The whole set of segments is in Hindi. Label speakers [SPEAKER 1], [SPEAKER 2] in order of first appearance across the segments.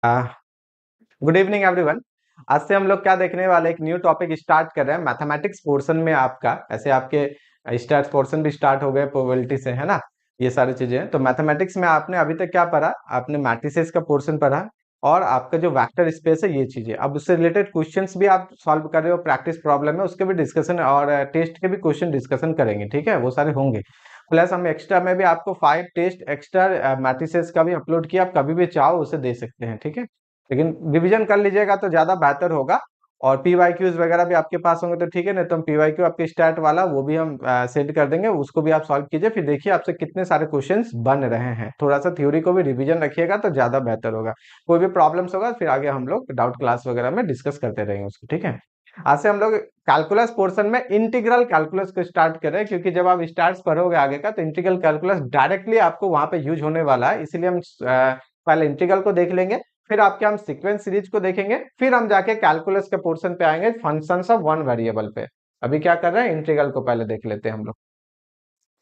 [SPEAKER 1] Good evening everyone. आज से हम लोग क्या देखने वाले, एक न्यू टॉपिक स्टार्ट कर रहे हैं मैथमेटिक्स पोर्शन में। आपका ऐसे आपके स्टैट्स पोर्शन भी स्टार्ट हो गए प्रोबेबिलिटी से, है ना। ये सारी चीजें हैं। तो मैथमेटिक्स में आपने अभी तक क्या पढ़ा? आपने मैट्रिसेस का पोर्शन पढ़ा और आपका जो वेक्टर स्पेस है, ये चीजें। अब उससे रिलेटेड क्वेश्चंस भी आप सॉल्व कर रहे हो, प्रैक्टिस प्रॉब्लम है उसके भी डिस्कशन और टेस्ट के भी क्वेश्चन डिस्कशन करेंगे, ठीक है, वो सारे होंगे। प्लस हम एक्स्ट्रा में भी आपको 5 टेस्ट एक्स्ट्रा मैट्रिसेस का भी अपलोड किया, आप कभी भी चाहो उसे दे सकते हैं, ठीक है। लेकिन रिवीजन कर लीजिएगा तो ज्यादा बेहतर होगा। और पीवाईक्यूज वगैरह भी आपके पास होंगे तो ठीक है, नहीं तो हम पीवाईक्यू आपके स्टार्ट वाला वो भी हम सेंड कर देंगे, उसको भी आप सॉल्व कीजिए, फिर देखिए आपसे कितने सारे क्वेश्चंस बन रहे हैं। थोड़ा सा थ्योरी को भी रिवीजन रखिएगा तो ज्यादा बेहतर होगा। कोई भी प्रॉब्लम्स होगा फिर आगे हम लोग डाउट क्लास वगैरह में डिस्कस करते रहेंगे उसको, ठीक है। आज से हम लोग कैलकुलस पोर्शन में इंटीग्रल कैलकुलस को स्टार्ट करें, क्योंकि जब आप स्टार्ट पढ़ोगे आगे का तो इंटीग्रल कैलकुलस डायरेक्टली आपको वहां पे यूज होने वाला है, इसलिए हम पहले इंटीग्रल को देख लेंगे, फिर आपके हम सीक्वेंस सीरीज को देखेंगे, फिर हम जाके कैलकुलस के पोर्शन पे आएंगे, फंक्शंस ऑफ वन वेरिएबल पे। अभी क्या कर रहे हैं, इंटीग्रल को पहले देख लेते हैं हम लोग।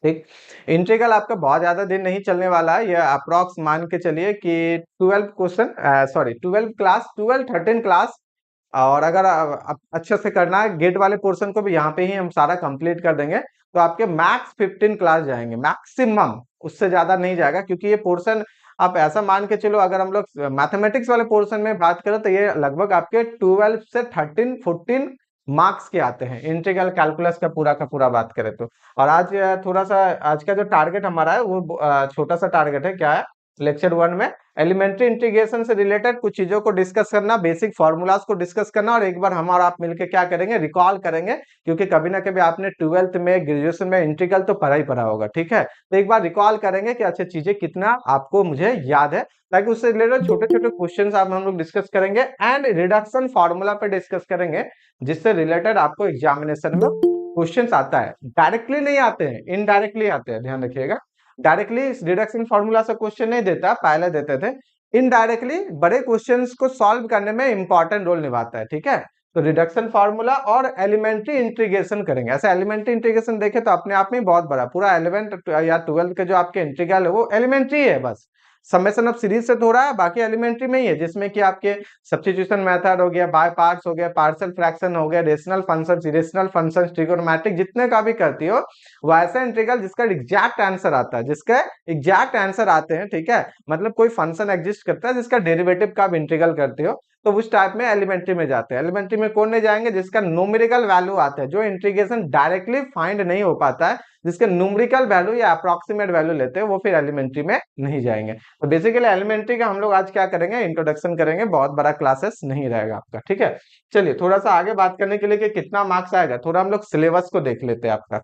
[SPEAKER 1] ठीक। इंटीग्रल आपका बहुत ज्यादा दिन नहीं चलने वाला है, ये अप्रोक्स मान के चलिए कि 12 क्वेश्चन, सॉरी 12 क्लास, 12 13 क्लास। और अगर अच्छे से करना है, गेट वाले पोर्शन को भी यहाँ पे ही हम सारा कंप्लीट कर देंगे, तो आपके मैक्स 15 क्लास जाएंगे मैक्सिमम, उससे ज्यादा नहीं जाएगा, क्योंकि ये पोर्शन आप ऐसा मान के चलो, अगर हम लोग मैथमेटिक्स वाले पोर्शन में बात करें तो ये लगभग आपके 12 से 13 14 मार्क्स के आते हैं, इंटीग्रल कैलकुलस का पूरा बात करें तो। और आज थोड़ा सा आज का जो टारगेट हमारा है वो छोटा सा टारगेट है, क्या है, लेक्चर 1 में एलिमेंट्री इंटीग्रेशन से रिलेटेड कुछ चीजों को डिस्कस करना, बेसिक फॉर्मूलाज को डिस्कस करना, और एक बार हम और आप मिलकर क्या करेंगे, रिकॉल करेंगे, क्योंकि कभी ना कभी आपने 12th में, ग्रेजुएशन में इंटीग्रल तो पढ़ा ही पढ़ा होगा, ठीक है। तो एक बार रिकॉल करेंगे कि अच्छी चीजें कितना आपको मुझे याद है, ताकि उससे रिलेटेड छोटे छोटे क्वेश्चन आप हम लोग डिस्कस करेंगे, एंड रिडक्शन फॉर्मूला पे डिस्कस करेंगे, जिससे रिलेटेड आपको एग्जामिनेशन में क्वेश्चंस आता है। डायरेक्टली नहीं आते हैं, इनडायरेक्टली आते हैं, ध्यान रखिएगा। डायरेक्टली रिडक्शन फॉर्मूला से क्वेश्चन नहीं देता, पहले देते थे। इनडायरेक्टली बड़े क्वेश्चंस को सॉल्व करने में इंपॉर्टेंट रोल निभाता है, ठीक है। तो रिडक्शन फार्मूला और एलिमेंट्री इंटीग्रेशन करेंगे। ऐसे एलिमेंट्री इंटीग्रेशन देखे तो अपने आप में बहुत बड़ा, पूरा 11th या 12th के जो आपके इंटीग्रल है वो एलिमेंट्री है, बस समेशन ऑफ सीरीज से थोड़ा है, बाकी एलिमेंट्री में ही है, जिसमें कि आपके सब्स्टिट्यूशन मेथड हो गया, बाय पार्ट्स हो गया, पार्शियल फ्रैक्शन हो गया, rational functions, irrational functions, trigonometric, जितने का भी करती हो वैसा इंटीग्रल जिसका एग्जैक्ट आंसर आता है, जिसका एग्जैक्ट आंसर आते हैं, ठीक है। मतलब कोई फंक्शन एग्जिस्ट करता है जिसका डेरिवेटिव का आप इंटीग्रल करते हो, तो उस टाइप में एलिमेंट्री में जाते हैं। एलिमेंट्री में कौन नहीं जाएंगे, जिसका न्यूमेरिकल वैल्यू आता है, जो इंटीग्रेशन डायरेक्टली फाइंड नहीं हो पाता है, जिसके न्यूमेरिकल वैल्यू या अप्रोक्सीमेट वैल्यू लेते हैं, वो फिर एलिमेंट्री में नहीं जाएंगे। तो बेसिकली एलिमेंट्री का हम लोग आज क्या करेंगे, इंट्रोडक्शन करेंगे, बहुत बड़ा क्लासेस नहीं रहेगा आपका, ठीक है। चलिए थोड़ा सा आगे बात करने के लिए कि कितना मार्क्स आएगा, थोड़ा हम लोग सिलेबस को देख लेते हैं आपका।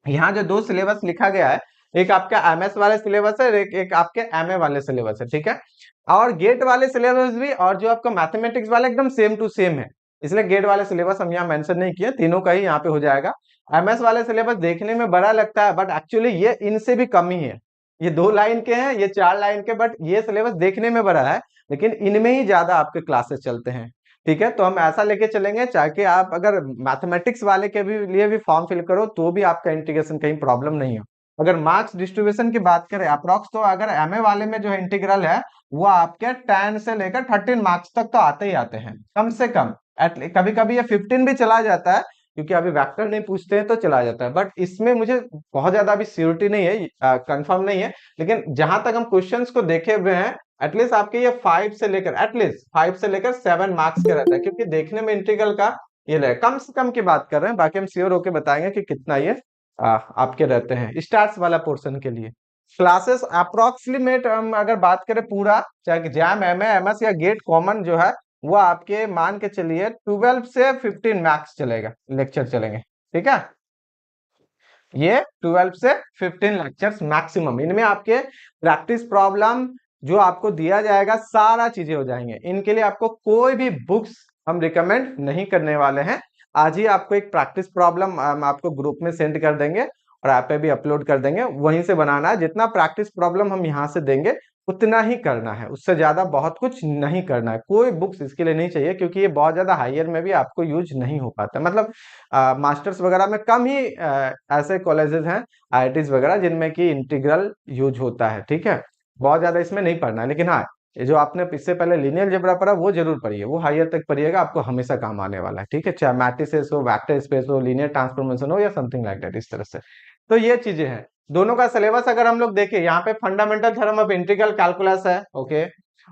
[SPEAKER 1] यहाँ जो दो सिलेबस लिखा गया है, एक आपका एमएस वाले सिलेबस है, एक आपके एमए वाले सिलेबस है, ठीक है। और गेट वाले सिलेबस भी और जो आपका मैथमेटिक्स वाला एकदम सेम टू सेम है, इसलिए गेट वाले सिलेबस हम यहाँ मेंशन नहीं किए, तीनों का ही यहाँ पे हो जाएगा। एमएस वाले सिलेबस देखने में बड़ा लगता है, बट एक्चुअली ये इनसे भी कम ही है। ये 2 लाइन के हैं, ये 4 लाइन के, बट ये सिलेबस देखने में बड़ा है, लेकिन इनमें ही ज्यादा आपके क्लासेस चलते हैं, ठीक है। तो हम ऐसा लेके चलेंगे, चाहे आप अगर मैथमेटिक्स वाले के भी लिए भी फॉर्म फिल करो तो भी आपका इंटीग्रेशन कहीं प्रॉब्लम नहीं हो। अगर मार्क्स डिस्ट्रीब्यूशन की बात करें अप्रोक्स, तो अगर एमए वाले में जो इंटीग्रल है वो आपके 10 से लेकर 13 मार्क्स तक तो आते ही आते हैं, कम से कम। कभी कभी ये 15 भी चला जाता है, क्योंकि अभी वेक्टर नहीं पूछते हैं तो चला जाता है, बट इसमें मुझे बहुत ज्यादा अभी श्योरिटी नहीं है, कंफर्म नहीं है। लेकिन जहां तक हम क्वेश्चंस को देखे हुए हैं, एटलीस्ट आपके ये 5 से लेकर 7 मार्क्स के रहता है, क्योंकि देखने में इंटीग्रल का ये रहे, कम से कम की बात कर रहे हैं, बाकी हम श्योर होके बताएंगे कि कितना ये आपके रहते हैं स्टार्स वाला पोर्शन के लिए। क्लासेस अप्रोक्सीमेट हम अगर बात करें पूरा, चाहे जैम एमए एमएस या गेट कॉमन जो है, वो आपके मान के चलिए 12 से 15 मैक्स चलेगा, लेक्चर चलेंगे, ठीक है। ये 12 से 15 लेक्चर्स मैक्सिमम, इनमें आपके प्रैक्टिस प्रॉब्लम जो आपको दिया जाएगा सारा चीजें हो जाएंगे। इनके लिए आपको कोई भी बुक्स हम रिकमेंड नहीं करने वाले हैं। आज ही आपको एक प्रैक्टिस प्रॉब्लम हम आपको ग्रुप में सेंड कर देंगे और ऐप पे भी अपलोड कर देंगे, वहीं से बनाना है। जितना प्रैक्टिस प्रॉब्लम हम यहाँ से देंगे उतना ही करना है, उससे ज्यादा बहुत कुछ नहीं करना है। कोई बुक्स इसके लिए नहीं चाहिए, क्योंकि ये बहुत ज्यादा हायर में भी आपको यूज नहीं हो पाता, मतलब मास्टर्स वगैरह में कम ही ऐसे कॉलेजेस हैं, आईआईटीज वगैरह, जिनमें कि इंटीग्रल यूज होता है, ठीक है। बहुत ज्यादा इसमें नहीं पढ़ना है, लेकिन हाँ ये जो आपने इससे पहले लीनियर अलजेब्रा पढ़ा वो जरूर पढ़िए, वो हायर तक पढ़िएगा, आपको हमेशा काम आने वाला है, ठीक है, चाहे मैट्रिसेस हो, वेक्टर स्पेस हो, लीनियर ट्रांसफॉर्मेशन हो, या समथिंग लाइक दैट, इस तरह से। तो ये चीजें हैं दोनों का सिलेबस। अगर हम लोग देखें, यहाँ पे fundamental theorem of integral calculus है, ओके।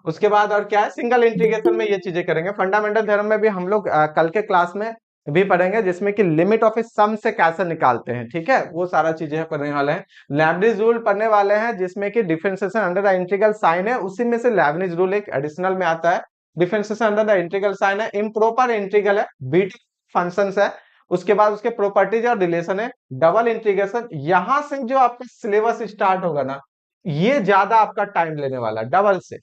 [SPEAKER 1] उसके बाद और क्या है, सिंगल इंटीग्रेशन में ये चीजें करेंगे। फंडामेंटल थ्योरम में भी हम लोग कल के क्लास में भी पढ़ेंगे, जिसमें कि लिमिट ऑफ ए सम से कैसे निकालते हैं, ठीक है, वो सारा चीजें पढ़ने वाले हैं। लेबनिज रूल पढ़ने वाले हैं, जिसमें कि differentiation under the integral sign है, उसी में से लेबनिज रूल एक एडिशनल में आता है। Differentiation under the integral sign है, इम्प्रॉपर इंटीग्रल है, बीटी फंक्शंस है। उसके बाद उसके प्रॉपर्टीज और रिलेशन है, डबल इंटीग्रेशन। यहां से जो आपका सिलेबस स्टार्ट होगा ना, ये ज्यादा आपका टाइम लेने वाला है, डबल से।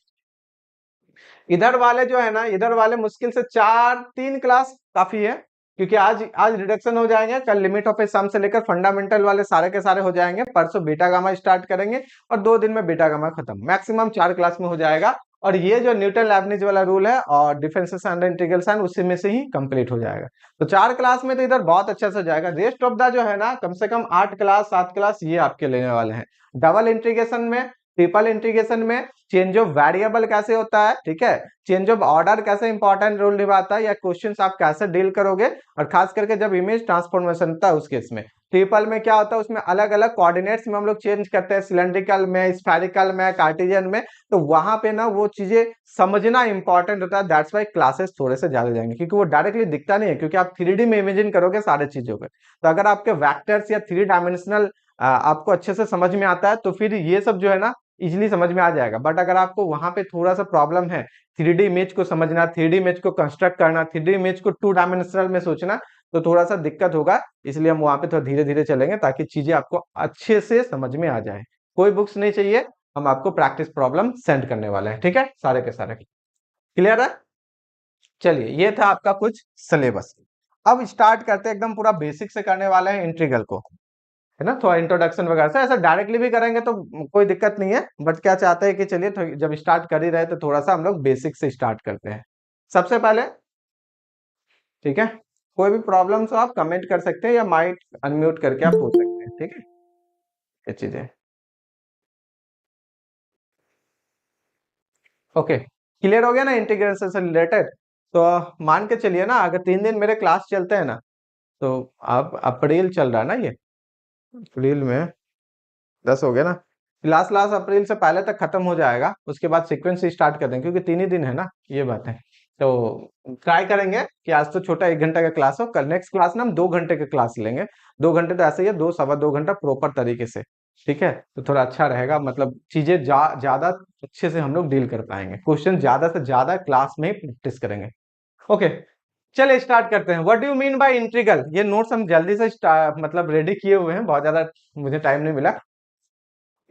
[SPEAKER 1] इधर वाले जो है ना, इधर वाले मुश्किल से 3 क्लास काफी है, क्योंकि आज आज रिडक्शन हो जाएंगे, कल लिमिट ऑफ ए सम से लेकर फंडामेंटल वाले सारे के सारे हो जाएंगे, परसों बीटा गामा स्टार्ट करेंगे, और 2 दिन में बीटा गामा खत्म, मैक्सिमम 4 क्लास में हो जाएगा। और ये जो न्यूटन लैबनिज वाला रूल है और डिफरेंशिएशन अंडर इंटीग्रल साइन, उसी में से ही कंप्लीट हो जाएगा। तो 4 क्लास में तो इधर बहुत अच्छा से हो जाएगा। रेस्ट ऑफ द जो है ना, कम से कम 8 क्लास 7 क्लास ये आपके लेने वाले हैं। डबल इंटीग्रेशन में, ट्रिपल इंटीग्रेशन में, चेंज ऑफ वेरिएबल कैसे होता है, ठीक है, चेंज ऑफ ऑर्डर कैसे इंपॉर्टेंट रोल निभाता है, या क्वेश्चंस आप कैसे डील करोगे, और खास करके जब इमेज ट्रांसफॉर्मेशन होता है उस केस में। ट्रिपल में क्या होता है, उसमें अलग अलग कोऑर्डिनेट्स में हम लोग चेंज करते हैं, सिलेंड्रिकल में, स्फेरिकल में, कार्टेशियन में। तो वहां पे ना वो चीजें समझना इंपॉर्टेंट होता है, दैट्स वाई क्लासेस थोड़े से ज्यादा जाएंगे, क्योंकि वो डायरेक्टली दिखता नहीं है, क्योंकि आप 3D में इमेजिन करोगे सारे चीजों को। तो अगर आपके वैक्टर्स या 3 डायमेंशनल आपको अच्छे से समझ में आता है, तो फिर ये सब जो है ना इजिली समझ में आ जाएगा। बट अगर आपको वहां पे थोड़ा सा प्रॉब्लम है, 3D इमेज को समझना, 3D इमेज को कंस्ट्रक्ट करना, 3D इमेज को 2 डायमेंशनल में सोचना, तो थोड़ा सा दिक्कत होगा। इसलिए हम वहां पे थोड़ा धीरे धीरे चलेंगे, ताकि चीजें आपको अच्छे से समझ में आ जाए। कोई बुक्स नहीं चाहिए, हम आपको प्रैक्टिस प्रॉब्लम सेंड करने वाले हैं, ठीक है, सारे के सारे। क्लियर है? चलिए, ये था आपका कुछ सिलेबस। अब स्टार्ट करते हैं, एकदम पूरा बेसिक से करने वाले हैं इंटीग्रल को, है ना, थोड़ा इंट्रोडक्शन वगैरह से। ऐसा डायरेक्टली भी करेंगे तो कोई दिक्कत नहीं है, बट क्या चाहते हैं कि चलिए जब स्टार्ट कर ही रहे तो थोड़ा सा हम लोग बेसिक से स्टार्ट करते हैं सबसे पहले, ठीक है। कोई भी प्रॉब्लम्स हो आप कमेंट कर सकते हैं, या माइक अनम्यूट करके आप पूछ सकते हैं, ठीक है, ये चीजें। ओके, क्लियर हो गया ना इंटीग्रेशन से रिलेटेड? तो मान के चलिए ना, अगर 3 दिन मेरे क्लास चलते हैं ना, तो अब अप्रैल चल रहा है ना, ये अप्रैल में 10 हो गया ना, लास्ट लास्ट अप्रैल से पहले तक खत्म हो जाएगा। उसके बाद सीक्वेंस से स्टार्ट कर देंगे, क्योंकि 3 ही दिन है ना, ये बात है। तो ट्राई करेंगे कि आज तो छोटा 1 घंटा का क्लास हो, कल नेक्स्ट क्लास ना हम 2 घंटे का क्लास लेंगे। 2 घंटे तो ऐसे ही है, 2 सवा 2 घंटा प्रॉपर तरीके से, ठीक है। तो थोड़ा अच्छा रहेगा, मतलब चीजें ज्यादा अच्छे से हम लोग डील कर पाएंगे, क्वेश्चन ज्यादा से ज्यादा क्लास में ही प्रैक्टिस करेंगे। ओके, चलिए स्टार्ट करते हैं। What do you mean by integral? ये नोट्स हम जल्दी से मतलब रेडी किए हुए हैं, बहुत ज्यादा मुझे टाइम नहीं मिला।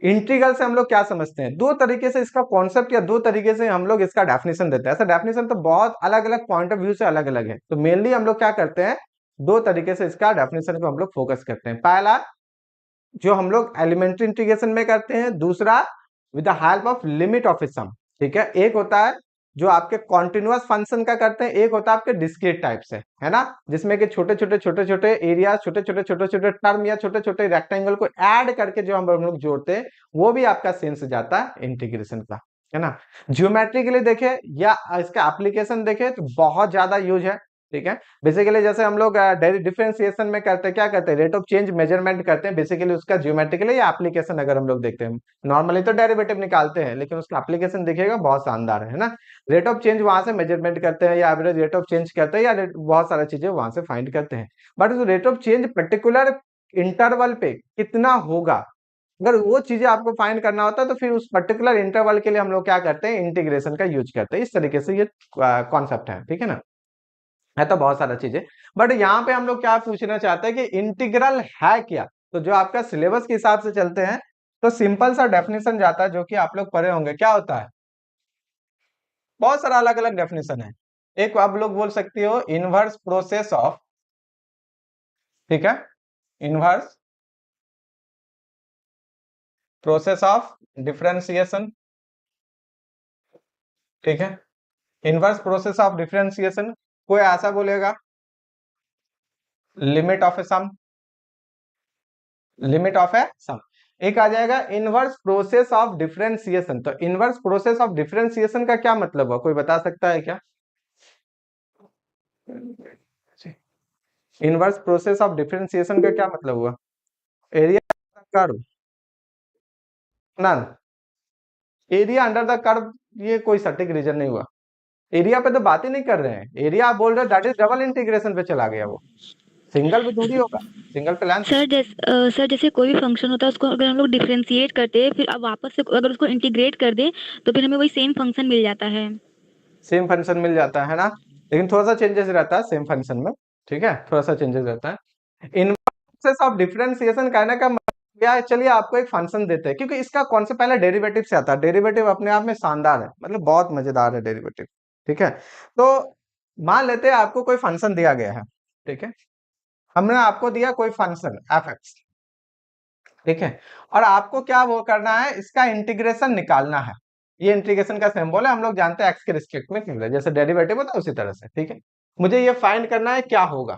[SPEAKER 1] इंटीग्रल से हम लोग क्या समझते हैं, 2 तरीके से इसका कॉन्सेप्ट, या 2 तरीके से हम लोग इसका डेफिनेशन देते हैं। ऐसा डेफिनेशन तो बहुत अलग अलग पॉइंट ऑफ व्यू से अलग अलग है, तो मेनली हम लोग क्या करते हैं, 2 तरीके से इसका डेफिनेशन को हम लोग फोकस करते हैं। पहला जो हम लोग एलिमेंट्री इंटीग्रेशन में करते हैं, दूसरा with the help of limit of a sum, ठीक है। एक होता है जो आपके कॉन्टिन्यूअस फंक्शन का करते हैं, एक होता है आपके डिस्क्रीट टाइप से, है ना, जिसमें कि छोटे छोटे एरिया, छोटे छोटे टर्म, या छोटे छोटे रेक्टेंगल को ऐड करके जो हम लोग जोड़ते हैं, वो भी आपका सेंस जाता है इंटीग्रेशन का, है ना। ज्योमेट्री के लिए देखें या इसका एप्लीकेशन देखें तो बहुत ज्यादा यूज है, ठीक है। बेसिकली जैसे हम लोग डिफरेंशिएशन में करते हैं, क्या करते हैं, रेट ऑफ चेंज मेजरमेंट करते हैं, बेसिकली उसका ज्योमेट्रिकली या एप्लीकेशन अगर हम लोग देखते हैं, नॉर्मली तो डेरिवेटिव निकालते हैं, लेकिन उसका एप्लीकेशन देखिएगा बहुत शानदार है ना। रेट ऑफ चेंज वहां से मेजरमेंट करते हैं, या एवरेज रेट ऑफ चेंज करते हैं, या बहुत सारी चीजें वहां से फाइंड करते हैं। बट उस rate of change particular interval पे कितना होगा, अगर वो चीजें आपको फाइंड करना होता है, तो फिर उस पर्टिकुलर इंटरवल के लिए हम लोग क्या करते हैं, इंटीग्रेशन का यूज करते हैं। इस तरीके से ये कॉन्सेप्ट है, ठीक है ना। है तो बहुत सारा चीजें, बट यहाँ पे हम लोग क्या पूछना चाहते हैं कि इंटीग्रल है क्या। तो जो आपका सिलेबस के हिसाब से चलते हैं, तो सिंपल सा डेफिनेशन जाता है, जो कि आप लोग पढ़े होंगे, क्या होता है, बहुत सारा अलग अलग डेफिनेशन है। एक आप लोग बोल सकते हो इनवर्स प्रोसेस ऑफ, ठीक है, इनवर्स प्रोसेस ऑफ डिफरेंशिएशन, ठीक है, इनवर्स प्रोसेस ऑफ डिफरेंशिएशन। कोई ऐसा बोलेगा limit of a sum, limit of a sum. एक आ जाएगा इनवर्स प्रोसेस ऑफ डिफरेंशिएशन। तो इनवर्स प्रोसेस ऑफ डिफरेंशिएशन का क्या मतलब हुआ, कोई बता सकता है क्या? इनवर्स प्रोसेस ऑफ डिफरेंशिएशन का क्या मतलब हुआ? एरिया कर्व ना, एरिया अंडर द कर्व, ये कोई सटीक रीजन नहीं हुआ। एरिया पे तो बात ही नहीं कर रहे हैं, एरिया आप बोल रहे हो दैट इज डबल इंटीग्रेशन पे चला गया वो, सिंगल पे थोड़ी होगा, सिंगल पे लेंथ।
[SPEAKER 2] सर जैसे कोई भी फंक्शन होता है उसको अगर हम लोग डिफरेंशिएट करते हैं फिर अब वापस से अगर उसको इंटीग्रेट कर दें तो फिर हमें वही सेम फंक्शन मिल जाता है।
[SPEAKER 1] सेम फंक्शन मिल जाता है ना, लेकिन थोड़ा सा चेंजेस रहता है सेम फंक्शन में। ठीक है, थोड़ा सा चेंजेस रहता है। इनवर्स ऑफ डिफरेंशिएशन कहने का मतलब क्या है, चलिए आपको एक फंक्शन देते हैं, क्योंकि इसका कौन से पहले डेरिवेटिव से आता है, डेरिवेटिव अपने आप में शानदार है, मतलब बहुत मजेदार है डेरिवेटिव। ठीक है, तो मान लेते हैं आपको कोई फंक्शन दिया गया है। ठीक है, हमने आपको दिया कोई फंक्शन एफ एक्स। ठीक है, और आपको क्या वो करना है, इसका इंटीग्रेशन निकालना है। ये इंटीग्रेशन का सिंबल है, हम लोग जानते हैं एक्स के रिस्पेक्ट में क्यों है, जैसे डेरिवेटिव होता है उसी तरह से। ठीक है, मुझे ये फाइंड करना है क्या होगा।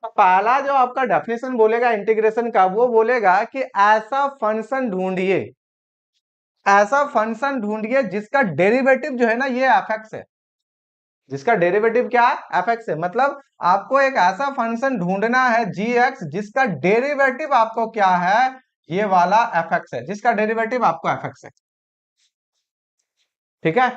[SPEAKER 1] तो पहला जो आपका डेफिनेशन बोलेगा इंटीग्रेशन का, वो बोलेगा कि ऐसा फंक्शन ढूंढिए, ऐसा फंक्शन ढूंढिए जिसका डेरिवेटिव जो है ना ये एफ एक्स है। जिसका डेरिवेटिव क्या है, एफ एक्स है। मतलब आपको एक ऐसा फंक्शन ढूंढना है जी एक्स जिसका डेरिवेटिव आपको क्या है, ये वाला एफ एक्स है, जिसका डेरिवेटिव आपको एफ एक्स है। ठीक है,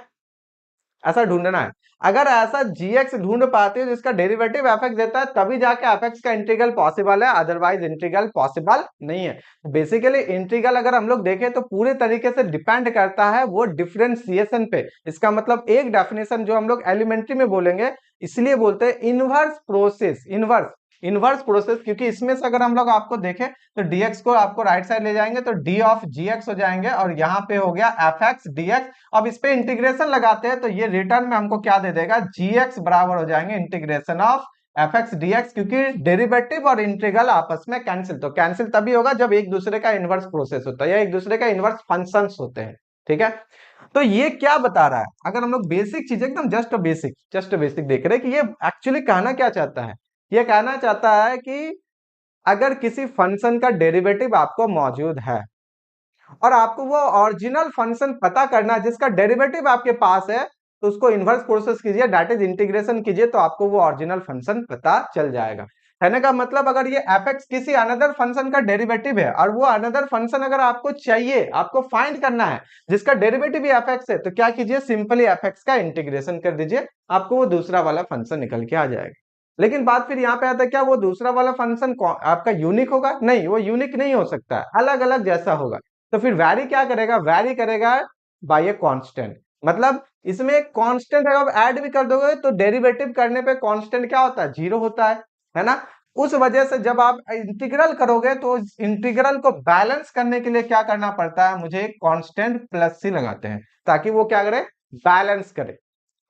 [SPEAKER 1] ऐसा ढूंढना है। अगर ऐसा जीएक्स ढूंढ पाते हो जिसका डेरिवेटिव एफ एक्स देता है, तभी जाके एफ एक्स का इंटीग्रल पॉसिबल है, अदरवाइज इंटीग्रल पॉसिबल नहीं है। बेसिकली इंटीग्रल अगर हम लोग देखें तो पूरे तरीके से डिपेंड करता है वो डिफरेंशिएशन पे। इसका मतलब एक डेफिनेशन जो हम लोग एलिमेंट्री में बोलेंगे, इसलिए बोलते हैं inverse process, inverse inverse process, क्योंकि इसमें से अगर हम लोग आपको देखें तो dx को आपको राइट साइड ले जाएंगे तो d ऑफ gx हो जाएंगे, और यहाँ पे हो गया fx dx। अब इस पे इंटीग्रेशन लगाते हैं तो ये रिटर्न में हमको क्या दे देगा, gx बराबर हो जाएंगे इंटीग्रेशन ऑफ fx dx, क्योंकि डेरिवेटिव और इंटीग्रल आपस में कैंसिल, तो कैंसिल तभी होगा जब एक दूसरे का इनवर्स प्रोसेस होता है या एक दूसरे का इनवर्स फंक्शंस होते हैं। ठीक है, तो ये क्या बता रहा है, अगर हम लोग बेसिक चीज एकदम जस्ट बेसिक देख रहे हैं कि ये एक्चुअली कहना क्या चाहता है। ये कहना चाहता है कि अगर किसी फंक्शन का डेरिवेटिव आपको मौजूद है और आपको वो ओरिजिनल फंक्शन पता करना है जिसका डेरिवेटिव आपके पास है, तो उसको इनवर्स प्रोसेस कीजिए, दैट इज इंटीग्रेशन कीजिए, तो आपको वो ओरिजिनल फंक्शन पता चल जाएगा। कहने का मतलब अगर ये एफ एक्स किसी अनदर फंक्शन का डेरिवेटिव है और वो अनदर फंक्शन अगर आपको चाहिए, आपको फाइंड करना है जिसका डेरिवेटिव भी एफ एक्स है, तो क्या कीजिए, सिंपली एफ एक्स का इंटीग्रेशन कर दीजिए, आपको वो दूसरा वाला फंक्शन निकल के आ जाएगा। लेकिन बात फिर यहाँ पे आता है, क्या वो दूसरा वाला फंक्शन आपका यूनिक होगा? नहीं, वो यूनिक नहीं हो सकता, अलग अलग जैसा होगा। तो फिर वैरी क्या करेगा, वैरी करेगा बाय ए कांस्टेंट। मतलब इसमें एक कांस्टेंट है, अब ऐड भी कर दोगे तो डेरिवेटिव करने पे कांस्टेंट क्या होता है, जीरो होता है ना। उस वजह से जब आप इंटीग्रल करोगे तो इंटीग्रल को बैलेंस करने के लिए क्या करना पड़ता है, मुझे कांस्टेंट प्लस सी लगाते हैं ताकि वो क्या करे, बैलेंस करे।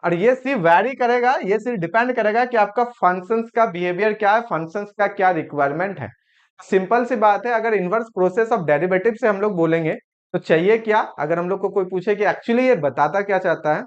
[SPEAKER 1] और ये सिर्फ वैरी करेगा, ये सिर्फ डिपेंड करेगा कि आपका फंक्शंस का बिहेवियर क्या है, फंक्शंस का क्या रिक्वायरमेंट है। सिंपल सी बात है, अगर इनवर्स प्रोसेस ऑफ डेरिवेटिव से हम लोग बोलेंगे तो चाहिए क्या, अगर हम लोग को कोई पूछे कि एक्चुअली ये बताता क्या चाहता है,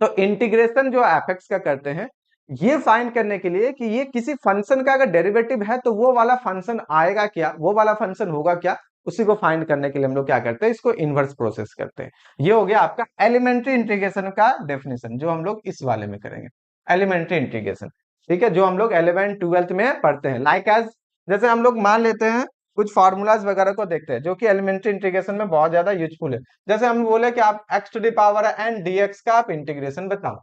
[SPEAKER 1] तो इंटीग्रेशन जो एफ का करते हैं ये फाइंड करने के लिए कि ये किसी फंक्शन का अगर डेरिवेटिव है तो वो वाला फंक्शन आएगा क्या, वो वाला फंक्शन होगा क्या, उसी को फाइंड करने के लिए हम लोग क्या करते हैं, इसको इनवर्स प्रोसेस करते हैं। ये हो गया आपका एलिमेंट्री इंटीग्रेशन का डेफिनेशन, जो हम लोग इस वाले में करेंगे, एलिमेंट्री इंटीग्रेशन। ठीक है, जो हम लोग 11th 12th में पढ़ते हैं, लाइक एज जैसे हम लोग मान लेते हैं कुछ फार्मूलाज वगैरह को देखते हैं जो कि एलिमेंट्री इंटीग्रेशन में बहुत ज्यादा यूजफुल है। जैसे हम बोले कि आप x to the power n dx का आप इंटीग्रेशन बताओ,